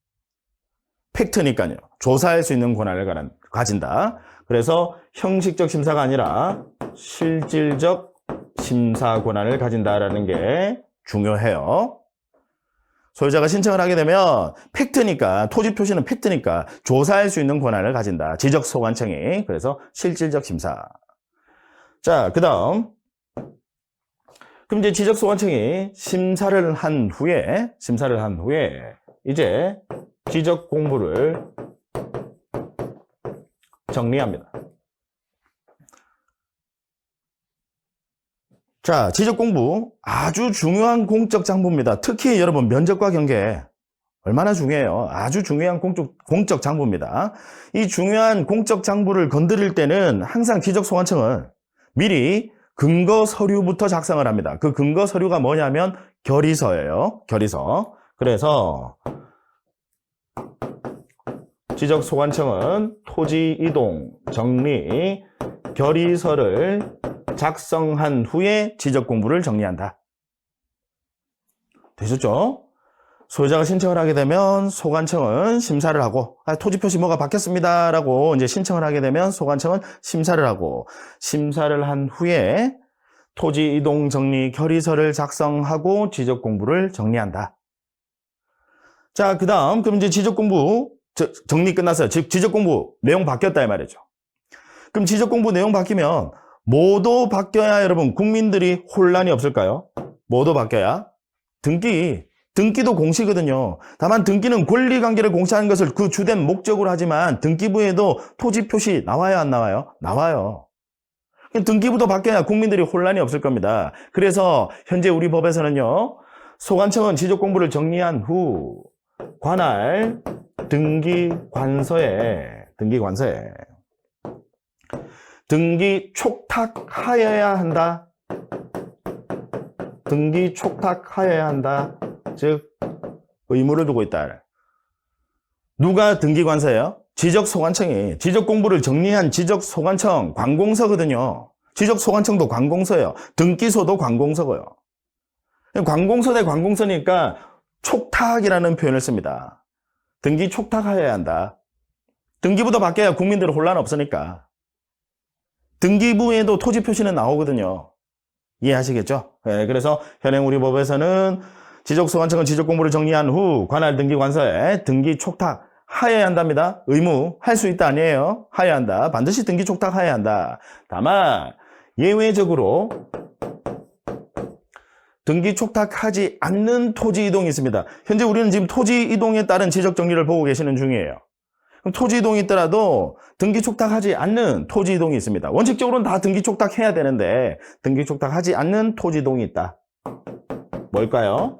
팩트니까요. 조사할 수 있는 권한을 가진다. 그래서 형식적 심사가 아니라 실질적 심사 권한을 가진다라는 게 중요해요. 소유자가 신청을 하게 되면 팩트니까, 토지 표시는 팩트니까 조사할 수 있는 권한을 가진다. 지적 소관청이. 그래서 실질적 심사. 자, 그 다음. 그럼 이제 지적 소관청이 심사를 한 후에 이제 지적 공부를 정리합니다. 자, 지적 공부 아주 중요한 공적 장부입니다. 특히 여러분 면적과 경계 얼마나 중요해요. 아주 중요한 공적 장부입니다. 이 중요한 공적 장부를 건드릴 때는 항상 지적 소관청은 미리 근거 서류부터 작성을 합니다. 그 근거 서류가 뭐냐면 결의서예요. 결의서. 그래서 지적 소관청은 토지 이동 정리 결의서를 작성한 후에 지적 공부를 정리한다. 되셨죠? 소유자가 신청을 하게 되면 소관청은 심사를 하고, 토지 표시 뭐가 바뀌었습니다 라고 이제 신청을 하게 되면 소관청은 심사를 하고, 심사를 한 후에 토지 이동 정리 결의서를 작성하고 지적 공부를 정리한다. 자, 그 다음 그럼 이제 지적 공부 정리 끝났어요. 즉 지적 공부 내용 바뀌었다 이 말이죠. 그럼 지적 공부 내용 바뀌면 뭐도 바뀌어야 여러분 국민들이 혼란이 없을까요? 뭐도 바뀌어야 등기도 공시거든요. 다만 등기는 권리관계를 공시하는 것을 그 주된 목적으로 하지만 등기부에도 토지 표시 나와요, 안 나와요? 나와요. 등기부도 바뀌어야 국민들이 혼란이 없을 겁니다. 그래서 현재 우리 법에서는요, 소관청은 지적 공부를 정리한 후 관할 등기관서에 등기 촉탁하여야 한다. 등기 촉탁하여야 한다. 즉 의무를 두고 있다. 누가 등기관서예요? 지적소관청이 지적공부를 정리한 지적소관청 관공서거든요. 지적소관청도 관공서예요. 등기소도 관공서고요. 관공서 대 관공서니까 촉탁이라는 표현을 씁니다. 등기 촉탁하여야 한다. 등기부도 바뀌어야 국민들은 혼란 없으니까. 등기부에도 토지 표시는 나오거든요. 이해하시겠죠? 네, 그래서 현행 우리 법에서는 지적소관청은 지적공부를 정리한 후 관할 등기관서에 등기 촉탁하여야 한답니다. 의무, 할 수 있다 아니에요. 하여야 한다. 반드시 등기 촉탁하여야 한다. 다만 예외적으로 등기 촉탁하지 않는 토지 이동이 있습니다. 현재 우리는 지금 토지 이동에 따른 지적 정리를 보고 계시는 중이에요. 그럼 토지 이동이 있더라도 등기 촉탁하지 않는 토지 이동이 있습니다. 원칙적으로는 다 등기 촉탁해야 되는데 등기 촉탁하지 않는 토지 이동이 있다. 뭘까요?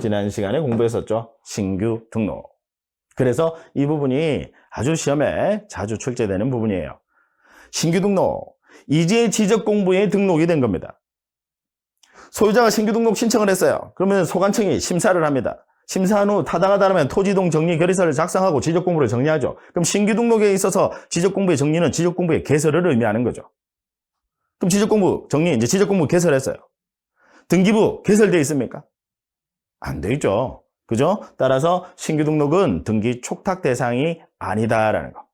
지난 시간에 공부했었죠. 신규 등록. 그래서 이 부분이 아주 시험에 자주 출제되는 부분이에요. 신규 등록. 이제 지적 공부에 등록이 된 겁니다. 소유자가 신규 등록 신청을 했어요. 그러면 소관청이 심사를 합니다. 심사한 후 타당하다면 토지이동 정리 결의서를 작성하고 지적공부를 정리하죠. 그럼 신규 등록에 있어서 지적공부의 정리는 지적공부의 개설을 의미하는 거죠. 그럼 지적공부 정리, 이제 지적공부 개설했어요. 등기부 개설되어 있습니까? 안 돼 있죠. 그죠? 따라서 신규 등록은 등기 촉탁 대상이 아니다라는 거.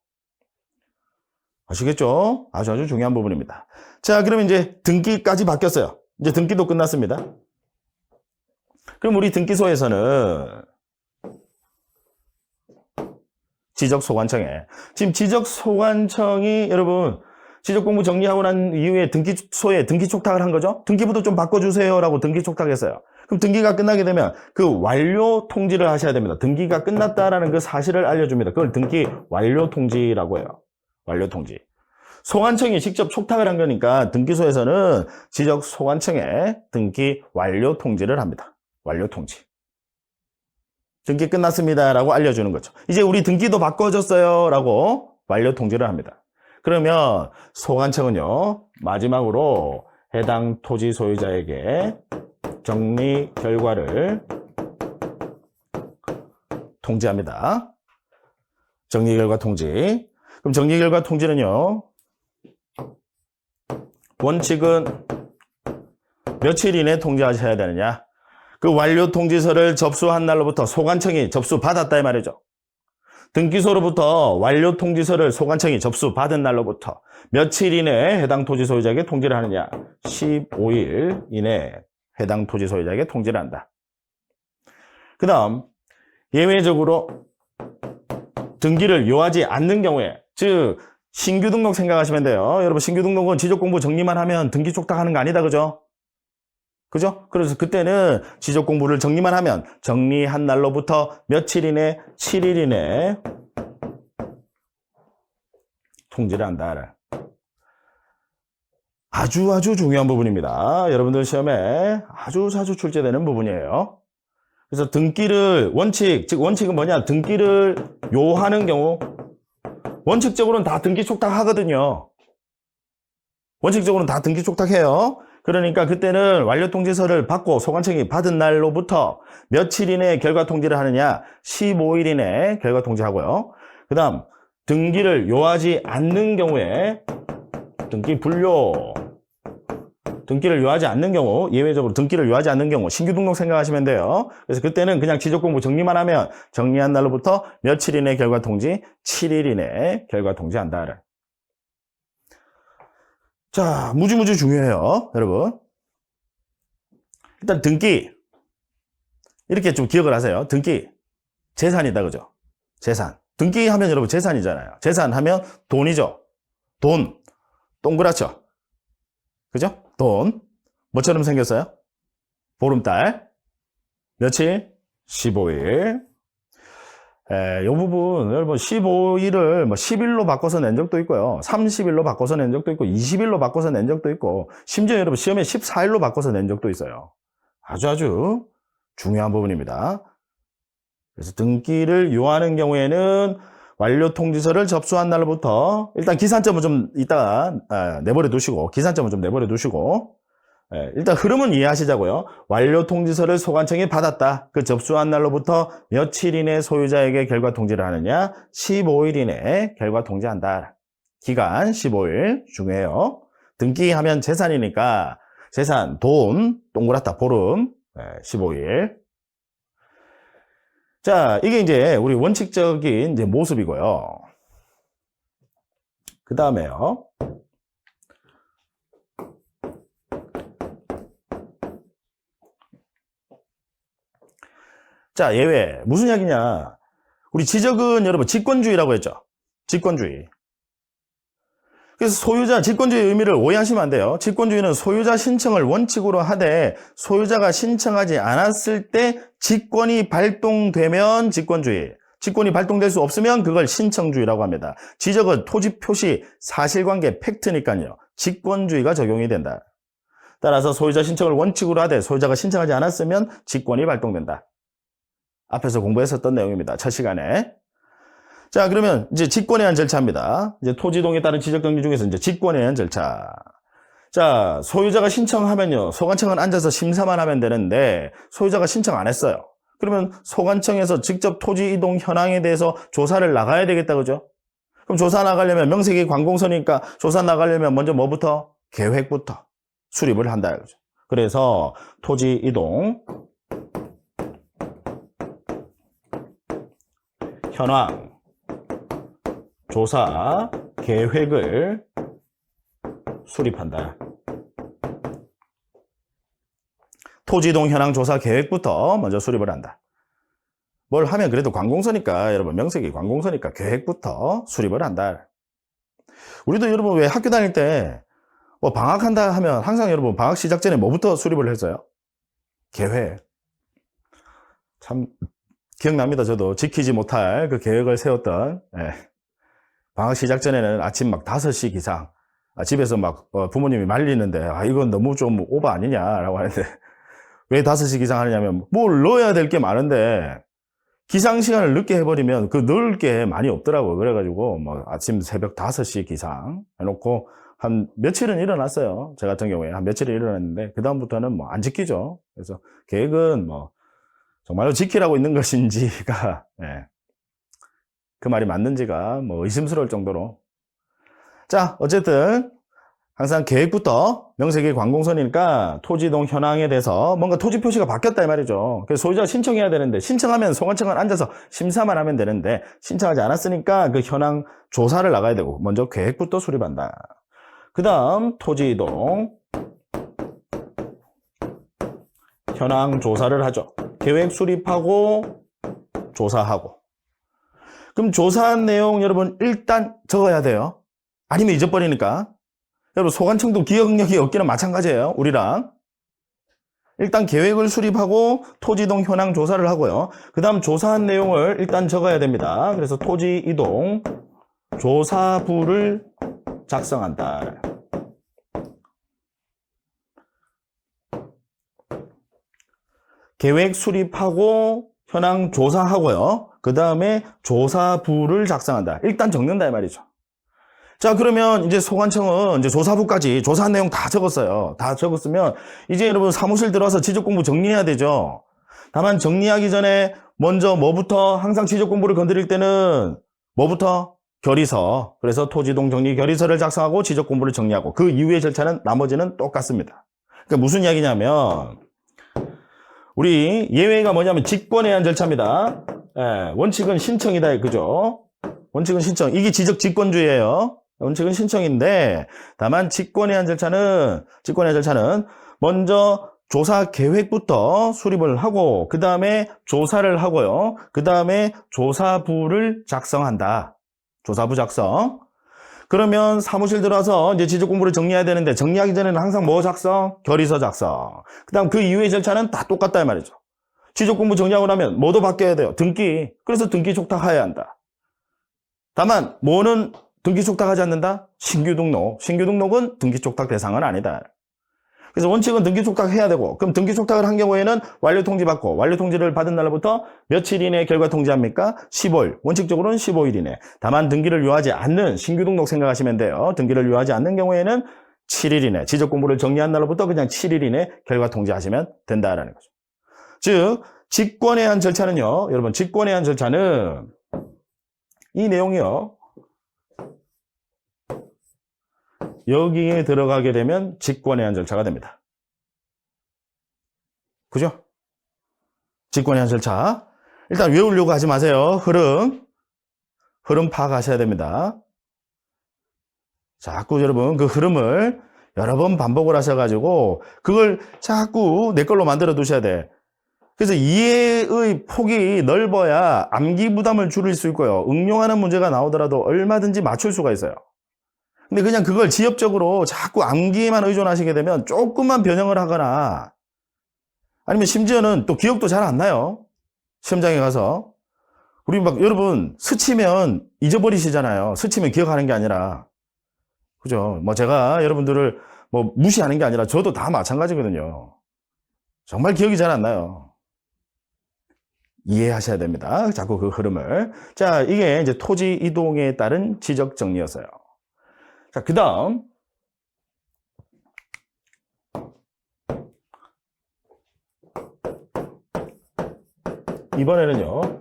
아시겠죠? 아주 중요한 부분입니다. 자, 그럼 이제 등기까지 바뀌었어요. 이제 등기도 끝났습니다. 그럼 우리 등기소에서는 지적소관청에 지금 지적소관청이 여러분 지적공부 정리하고 난 이후에 등기소에 등기 촉탁을 한 거죠. 등기부도 좀 바꿔주세요 라고 등기 촉탁했어요. 그럼 등기가 끝나게 되면 그 완료 통지를 하셔야 됩니다. 등기가 끝났다라는 그 사실을 알려줍니다. 그걸 등기 완료 통지라고 해요. 완료 통지. 소관청이 직접 촉탁을 한 거니까 등기소에서는 지적소관청에 등기 완료 통지를 합니다. 완료 통지. 등기 끝났습니다 라고 알려주는 거죠. 이제 우리 등기도 바꿔줬어요 라고 완료 통지를 합니다. 그러면 소관청은요, 마지막으로 해당 토지 소유자에게 정리 결과를 통지합니다. 정리 결과 통지. 그럼 정리 결과 통지는요, 원칙은 며칠 이내 통지하셔야 되느냐? 그 완료 통지서를 접수한 날로부터 소관청이 접수받았다 이 말이죠. 등기소로부터 완료 통지서를 소관청이 접수받은 날로부터 며칠 이내에 해당 토지 소유자에게 통지를 하느냐? 15일 이내에 해당 토지 소유자에게 통지를 한다. 그 다음 예외적으로 등기를 요하지 않는 경우에, 즉 신규 등록 생각하시면 돼요. 여러분, 신규 등록은 지적공부 정리만 하면 등기 촉탁하는 거 아니다, 그죠? 그죠? 그래서 그때는 지적공부를 정리만 하면 정리한 날로부터 며칠 이내, 7일 이내 통지를 한다. 아주 중요한 부분입니다. 여러분들 시험에 아주 자주 출제되는 부분이에요. 그래서 등기를 원칙, 즉 원칙은 뭐냐? 등기를 요하는 경우, 원칙적으로는 다 등기 촉탁하거든요. 원칙적으로는 다 등기 촉탁해요. 그러니까 그때는 완료 통지서를 받고 소관청이 받은 날로부터 며칠 이내에 결과 통지를 하느냐? 15일 이내에 결과 통지하고요. 그 다음 등기를 요하지 않는 경우에 등기 불료, 등기를 요하지 않는 경우, 예외적으로 등기를 요하지 않는 경우 신규 등록 생각하시면 돼요. 그래서 그때는 그냥 지적공부 정리만 하면 정리한 날로부터 며칠 이내 결과 통지, 7일 이내에 결과 통지한다. 자, 무지 중요해요, 여러분. 일단 등기, 이렇게 좀 기억을 하세요. 등기, 재산이다, 그죠? 재산. 등기 하면 여러분 재산이잖아요. 재산 하면 돈이죠. 돈, 동그랗죠? 그죠? 돈. 뭐처럼 생겼어요? 보름달. 며칠? 15일. 이 부분, 여러분, 15일을 뭐 10일로 바꿔서 낸 적도 있고요. 30일로 바꿔서 낸 적도 있고, 20일로 바꿔서 낸 적도 있고, 심지어 여러분, 시험에 14일로 바꿔서 낸 적도 있어요. 아주 중요한 부분입니다. 그래서 등기를 요하는 경우에는 완료 통지서를 접수한 날로부터, 일단 기산점은 좀 이따가 내버려 두시고, 기산점은 좀 내버려 두시고, 일단 흐름은 이해하시자고요. 완료 통지서를 소관청이 받았다. 그 접수한 날로부터 며칠 이내 소유자에게 결과 통지를 하느냐? 15일 이내에 결과 통지한다. 기간 15일 중요해요. 등기하면 재산이니까 재산, 돈, 동그랗다, 보름, 15일. 자, 이게 이제 우리 원칙적인 이제 모습이고요. 그 다음에요. 자, 예외. 무슨 이야기냐? 우리 지적은 여러분 직권주의라고 했죠. 직권주의. 그래서 소유자, 직권주의 의미를 오해하시면 안 돼요. 직권주의는 소유자 신청을 원칙으로 하되 소유자가 신청하지 않았을 때 직권이 발동되면 직권주의. 직권이 발동될 수 없으면 그걸 신청주의라고 합니다. 지적은 토지 표시, 사실관계, 팩트니까요. 직권주의가 적용이 된다. 따라서 소유자 신청을 원칙으로 하되 소유자가 신청하지 않았으면 직권이 발동된다. 앞에서 공부했었던 내용입니다. 첫 시간에. 자, 그러면 이제 직권에 의한 절차입니다. 이제 토지동에 따른 지적등기 중에서 이제 직권에 의한 절차. 자, 소유자가 신청하면요. 소관청은 앉아서 심사만 하면 되는데 소유자가 신청 안 했어요. 그러면 소관청에서 직접 토지 이동 현황에 대해서 조사를 나가야 되겠다, 그죠? 그럼 조사 나가려면 명색이 관공서니까 조사 나가려면 먼저 뭐부터? 계획부터 수립을 한다, 그죠? 그래서 토지 이동 현황 조사 계획을 수립한다. 토지이동 현황 조사 계획부터 먼저 수립을 한다. 뭘 하면 그래도 관공서니까, 여러분 명색이 관공서니까 계획부터 수립을 한다. 우리도 여러분 왜 학교 다닐 때 뭐 방학한다 하면 항상 여러분 방학 시작 전에 뭐부터 수립을 했어요? 계획. 참 기억납니다. 저도 지키지 못할 그 계획을 세웠던, 방학 시작 전에는 아침 막 5시 기상, 집에서 막 부모님이 말리는데, 이건 너무 좀 오버 아니냐라고 하는데, 왜 5시 기상 하느냐면, 뭘 넣어야 될 게 많은데, 기상 시간을 늦게 해버리면 그 넣을 게 많이 없더라고요. 그래가지고, 뭐, 아침 새벽 5시 기상 해놓고, 한 며칠은 일어났어요. 저 같은 경우에 한 며칠은 일어났는데, 그다음부터는 뭐 안 지키죠. 그래서 계획은 뭐, 정말로 지키라고 있는 것인지가, 예. 그 말이 맞는지가 뭐 의심스러울 정도로. 자, 어쨌든, 항상 계획부터 명색이 관공서니까 토지동 현황에 대해서 뭔가 토지 표시가 바뀌었다 이 말이죠. 그래서 소유자가 신청해야 되는데 신청하면 소관청은 앉아서 심사만 하면 되는데 신청하지 않았으니까 그 현황 조사를 나가야 되고 먼저 계획부터 수립한다. 그 다음 토지동 현황 조사를 하죠. 계획 수립하고 조사하고. 그럼 조사한 내용 여러분 일단 적어야 돼요. 아니면 잊어버리니까. 여러분 소관청도 기억력이 없기는 마찬가지예요. 우리랑. 일단 계획을 수립하고 토지이동 현황 조사를 하고요. 그 다음 조사한 내용을 일단 적어야 됩니다. 그래서 토지이동 조사부를 작성한다. 계획 수립하고 현황 조사하고요. 그 다음에 조사부를 작성한다. 일단 적는다 이 말이죠. 자, 그러면 이제 소관청은 이제 조사부까지 조사한 내용 다 적었어요. 다 적었으면 이제 여러분 사무실 들어와서 지적공부 정리해야 되죠. 다만 정리하기 전에 먼저 뭐부터 항상 지적공부를 건드릴 때는 뭐부터? 결의서. 그래서 토지동 정리 결의서를 작성하고 지적공부를 정리하고 그 이후의 절차는 나머지는 똑같습니다. 그러니까 무슨 이야기냐면 우리 예외가 뭐냐면 직권해안 절차입니다. 예, 원칙은 신청이다. 그죠? 원칙은 신청. 이게 지적 직권주의예요. 원칙은 신청인데 다만 직권해안 절차는 먼저 조사 계획부터 수립을 하고 그 다음에 조사를 하고요. 그 다음에 조사부를 작성한다. 조사부 작성. 그러면 사무실 들어와서 이제 지적 공부를 정리해야 되는데 정리하기 전에는 항상 뭐 작성? 결의서 작성. 그 다음 그 이후의 절차는 다 똑같다 이 말이죠. 지적 공부 정리하고 나면 뭐도 바뀌어야 돼요. 등기. 그래서 등기 촉탁해야 한다. 다만 뭐는 등기 촉탁하지 않는다? 신규 등록. 신규 등록은 등기 촉탁 대상은 아니다. 그래서 원칙은 등기 촉탁해야 되고 그럼 등기 촉탁을 한 경우에는 완료 통지 받고 완료 통지를 받은 날로부터 며칠 이내에 결과 통지합니까? 15일. 원칙적으로는 15일 이내. 다만 등기를 요하지 않는 신규 등록 생각하시면 돼요. 등기를 요하지 않는 경우에는 7일 이내. 지적 공부를 정리한 날로부터 그냥 7일 이내 결과 통지하시면 된다라는 거죠. 즉 직권해안 절차는요. 여러분 직권해안 절차는 이 내용이요. 여기에 들어가게 되면 직권해안 절차가 됩니다. 그죠? 직권해안 절차. 일단 외우려고 하지 마세요. 흐름 파악하셔야 됩니다. 자꾸 여러분 그 흐름을 여러 번 반복을 하셔가지고 그걸 자꾸 내 걸로 만들어 두셔야 돼. 그래서 이해의 폭이 넓어야 암기 부담을 줄일 수 있고요. 응용하는 문제가 나오더라도 얼마든지 맞출 수가 있어요. 근데 그냥 그걸 지엽적으로 자꾸 암기에만 의존하시게 되면 조금만 변형을 하거나 아니면 심지어는 또 기억도 잘 안 나요. 시험장에 가서. 우리 막 여러분 스치면 잊어버리시잖아요. 스치면 기억하는 게 아니라. 그죠? 뭐 제가 여러분들을 뭐 무시하는 게 아니라 저도 다 마찬가지거든요. 정말 기억이 잘 안 나요. 이해하셔야 됩니다. 자꾸 그 흐름을. 자, 이게 이제 토지 이동에 따른 지적 정리였어요. 자, 그 다음. 이번에는요.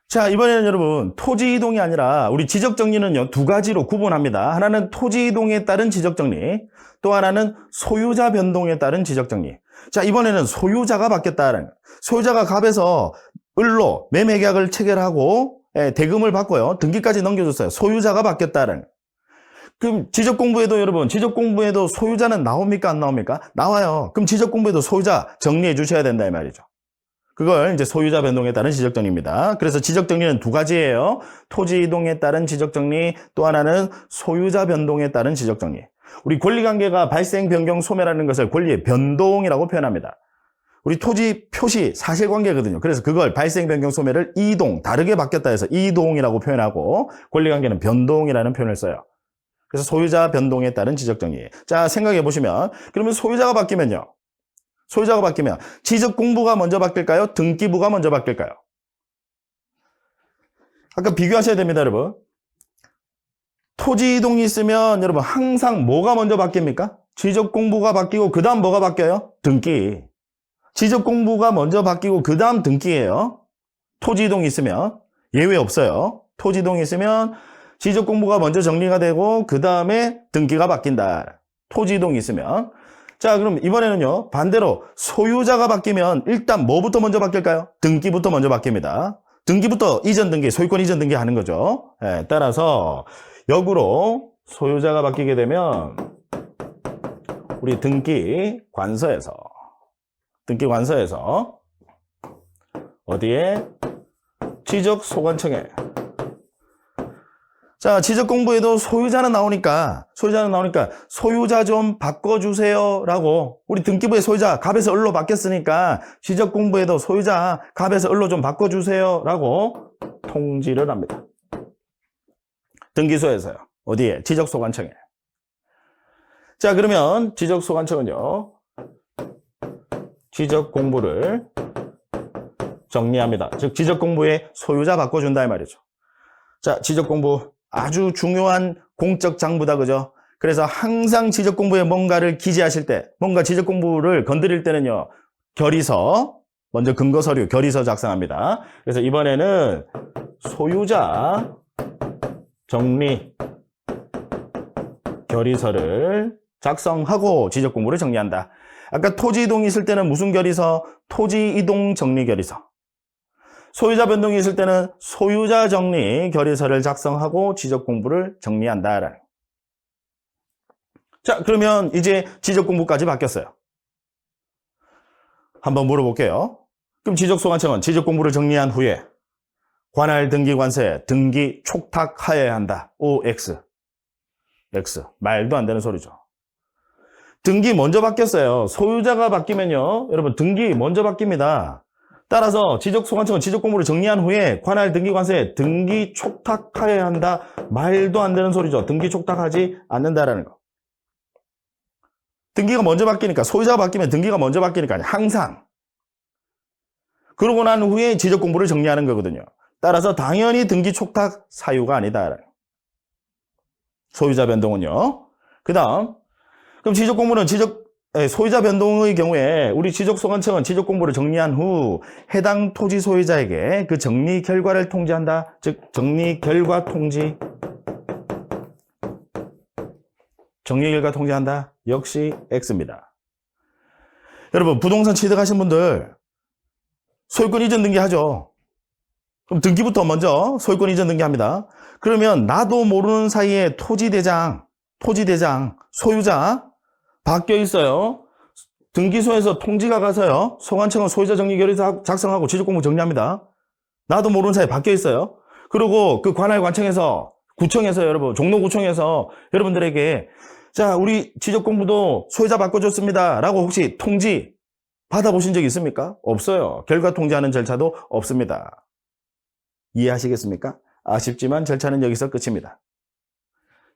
자, 이번에는 여러분 토지 이동이 아니라 우리 지적 정리는요 2가지로 구분합니다. 하나는 토지 이동에 따른 지적 정리, 또 하나는 소유자 변동에 따른 지적 정리. 자, 이번에는 소유자가 바뀌었다는, 소유자가 갑에서 을로 매매 계약을 체결하고 대금을 받고요 등기까지 넘겨줬어요. 소유자가 바뀌었다는. 그럼 지적 공부에도 여러분 지적 공부에도 소유자는 나옵니까 안 나옵니까? 나와요. 그럼 지적 공부에도 소유자 정리해 주셔야 된다 이 말이죠. 그걸 이제 소유자 변동에 따른 지적정리입니다. 그래서 지적정리는 두 가지예요. 토지 이동에 따른 지적정리, 또 하나는 소유자 변동에 따른 지적정리. 우리 권리관계가 발생, 변경, 소멸하는 것을 권리의 변동이라고 표현합니다. 우리 토지 표시 사실관계거든요. 그래서 그걸 발생, 변경, 소멸을 이동, 다르게 바뀌었다 해서 이동이라고 표현하고, 권리관계는 변동이라는 표현을 써요. 그래서 소유자 변동에 따른 지적정리. 자, 생각해 보시면, 그러면 소유자가 바뀌면 지적공부가 먼저 바뀔까요? 등기부가 먼저 바뀔까요? 아까 비교하셔야 됩니다, 여러분. 토지 이동이 있으면 여러분 항상 뭐가 먼저 바뀝니까? 지적공부가 바뀌고 그 다음 뭐가 바뀌어요? 등기. 지적공부가 먼저 바뀌고 그 다음 등기예요. 토지 이동이 있으면 예외 없어요. 토지 이동이 있으면 지적공부가 먼저 정리가 되고 그 다음에 등기가 바뀐다. 토지 이동이 있으면. 자, 그럼 이번에는요, 반대로 소유자가 바뀌면 일단 뭐부터 먼저 바뀔까요? 등기부터 먼저 바뀝니다. 등기부터 이전 등기, 소유권 이전 등기 하는 거죠. 네, 따라서 역으로 소유자가 바뀌게 되면 우리 등기 관서에서 어디에? 지적소관청에. 자, 지적공부에도 소유자는 나오니까 소유자 좀 바꿔주세요 라고, 우리 등기부의 소유자 갑에서 을로 바뀌었으니까 지적공부에도 소유자 갑에서 을로 좀 바꿔주세요 라고 통지를 합니다. 등기소에서요. 어디에? 지적소관청에. 자, 그러면 지적소관청은요, 지적공부를 정리합니다. 즉 지적공부의 소유자 바꿔준다 이 말이죠. 자, 지적공부 아주 중요한 공적 장부다, 그죠? 그래서 항상 지적공부에 뭔가를 기재하실 때, 뭔가 지적공부를 건드릴 때는요, 결의서, 먼저 근거서류, 결의서 작성합니다. 그래서 이번에는 소유자 정리 결의서를 작성하고 지적공부를 정리한다. 아까 토지 이동이 있을 때는 무슨 결의서? 토지 이동 정리 결의서. 소유자 변동이 있을 때는 소유자 정리 결의서를 작성하고 지적공부를 정리한다라는. 자, 그러면 이제 지적공부까지 바뀌었어요. 한번 물어볼게요. 그럼 지적소관청은 지적공부를 정리한 후에 관할 등기관서에 등기 촉탁하여야 한다. OX. X. 말도 안 되는 소리죠. 등기 먼저 바뀌었어요. 소유자가 바뀌면요, 여러분 등기 먼저 바뀝니다. 따라서 지적소관청은 지적공부를 정리한 후에 관할 등기관서에 등기 촉탁하여야 한다. 말도 안 되는 소리죠. 등기 촉탁하지 않는다라는 거. 등기가 먼저 바뀌니까, 소유자가 바뀌면 등기가 먼저 바뀌니까 항상. 그러고 난 후에 지적공부를 정리하는 거거든요. 따라서 당연히 등기 촉탁 사유가 아니다. 소유자 변동은요. 그 다음, 그럼 지적공부는 소유자 변동의 경우에 우리 지적소관청은 지적공부를 정리한 후 해당 토지 소유자에게 그 정리 결과를 통지한다. 즉 정리 결과 통지. 정리 결과 통지한다. 역시 X입니다. 여러분 부동산 취득하신 분들 소유권 이전 등기하죠. 그럼 등기부터 먼저 소유권 이전 등기합니다. 그러면 나도 모르는 사이에 토지대장, 소유자 바뀌어 있어요. 등기소에서 통지가 가서요, 소관청은 소유자 정리 결의서 작성하고 지적공부 정리합니다. 나도 모르는 사이에 바뀌어 있어요. 그리고 그 관할 관청에서, 구청에서 여러분, 종로구청에서 여러분들에게 자, 우리 지적공부도 소유자 바꿔줬습니다 라고 혹시 통지 받아보신 적 있습니까? 없어요. 결과 통지하는 절차도 없습니다. 이해하시겠습니까? 아쉽지만 절차는 여기서 끝입니다.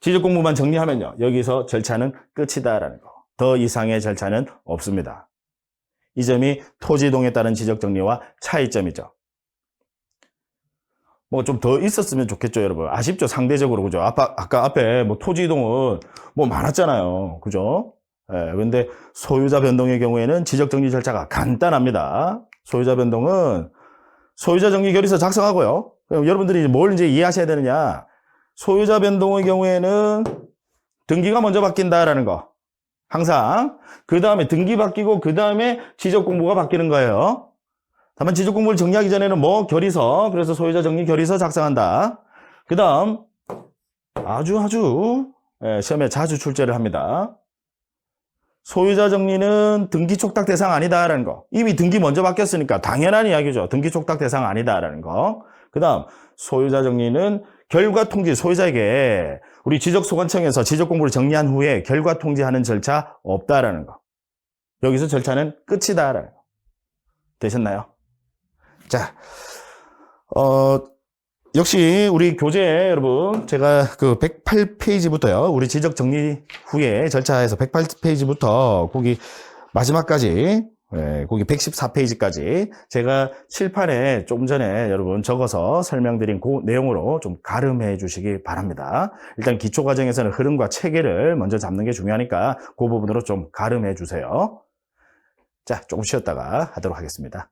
지적공부만 정리하면요, 여기서 절차는 끝이다라는 거. 더 이상의 절차는 없습니다. 이 점이 토지이동에 따른 지적정리와 차이점이죠. 뭐 좀 더 있었으면 좋겠죠, 여러분. 아쉽죠, 상대적으로. 그죠? 아까 앞에 뭐 토지이동은 뭐 많았잖아요. 그죠? 근데 소유자 변동의 경우에는 지적정리 절차가 간단합니다. 소유자 변동은 소유자 정리 결의서 작성하고요. 그럼 여러분들이 뭘 이제 이해하셔야 되느냐. 소유자 변동의 경우에는 등기가 먼저 바뀐다라는 거. 항상. 그 다음에 등기 바뀌고 그 다음에 지적공부가 바뀌는 거예요. 다만 지적공부를 정리하기 전에는 뭐 결의서, 그래서 소유자 정리 결의서 작성한다. 그 다음 아주 시험에 자주 출제를 합니다. 소유자 정리는 등기 촉탁 대상 아니다라는 거. 이미 등기 먼저 바뀌었으니까 당연한 이야기죠. 등기 촉탁 대상 아니다라는 거. 그 다음 소유자 정리는 결과 통지, 소유자에게 우리 지적소관청에서 지적공부를 정리한 후에 결과 통지하는 절차 없다라는 거. 여기서 절차는 끝이다라는 거. 되셨나요? 자, 역시 우리 교재 여러분, 제가 그 108페이지부터요, 우리 지적 정리 후에 절차에서 108페이지부터 거기 마지막까지, 거기 114페이지까지 제가 칠판에 조금 전에 여러분 적어서 설명드린 그 내용으로 좀 가름해 주시기 바랍니다. 일단 기초 과정에서는 흐름과 체계를 먼저 잡는 게 중요하니까 그 부분으로 좀 가름해 주세요. 자, 조금 쉬었다가 하도록 하겠습니다.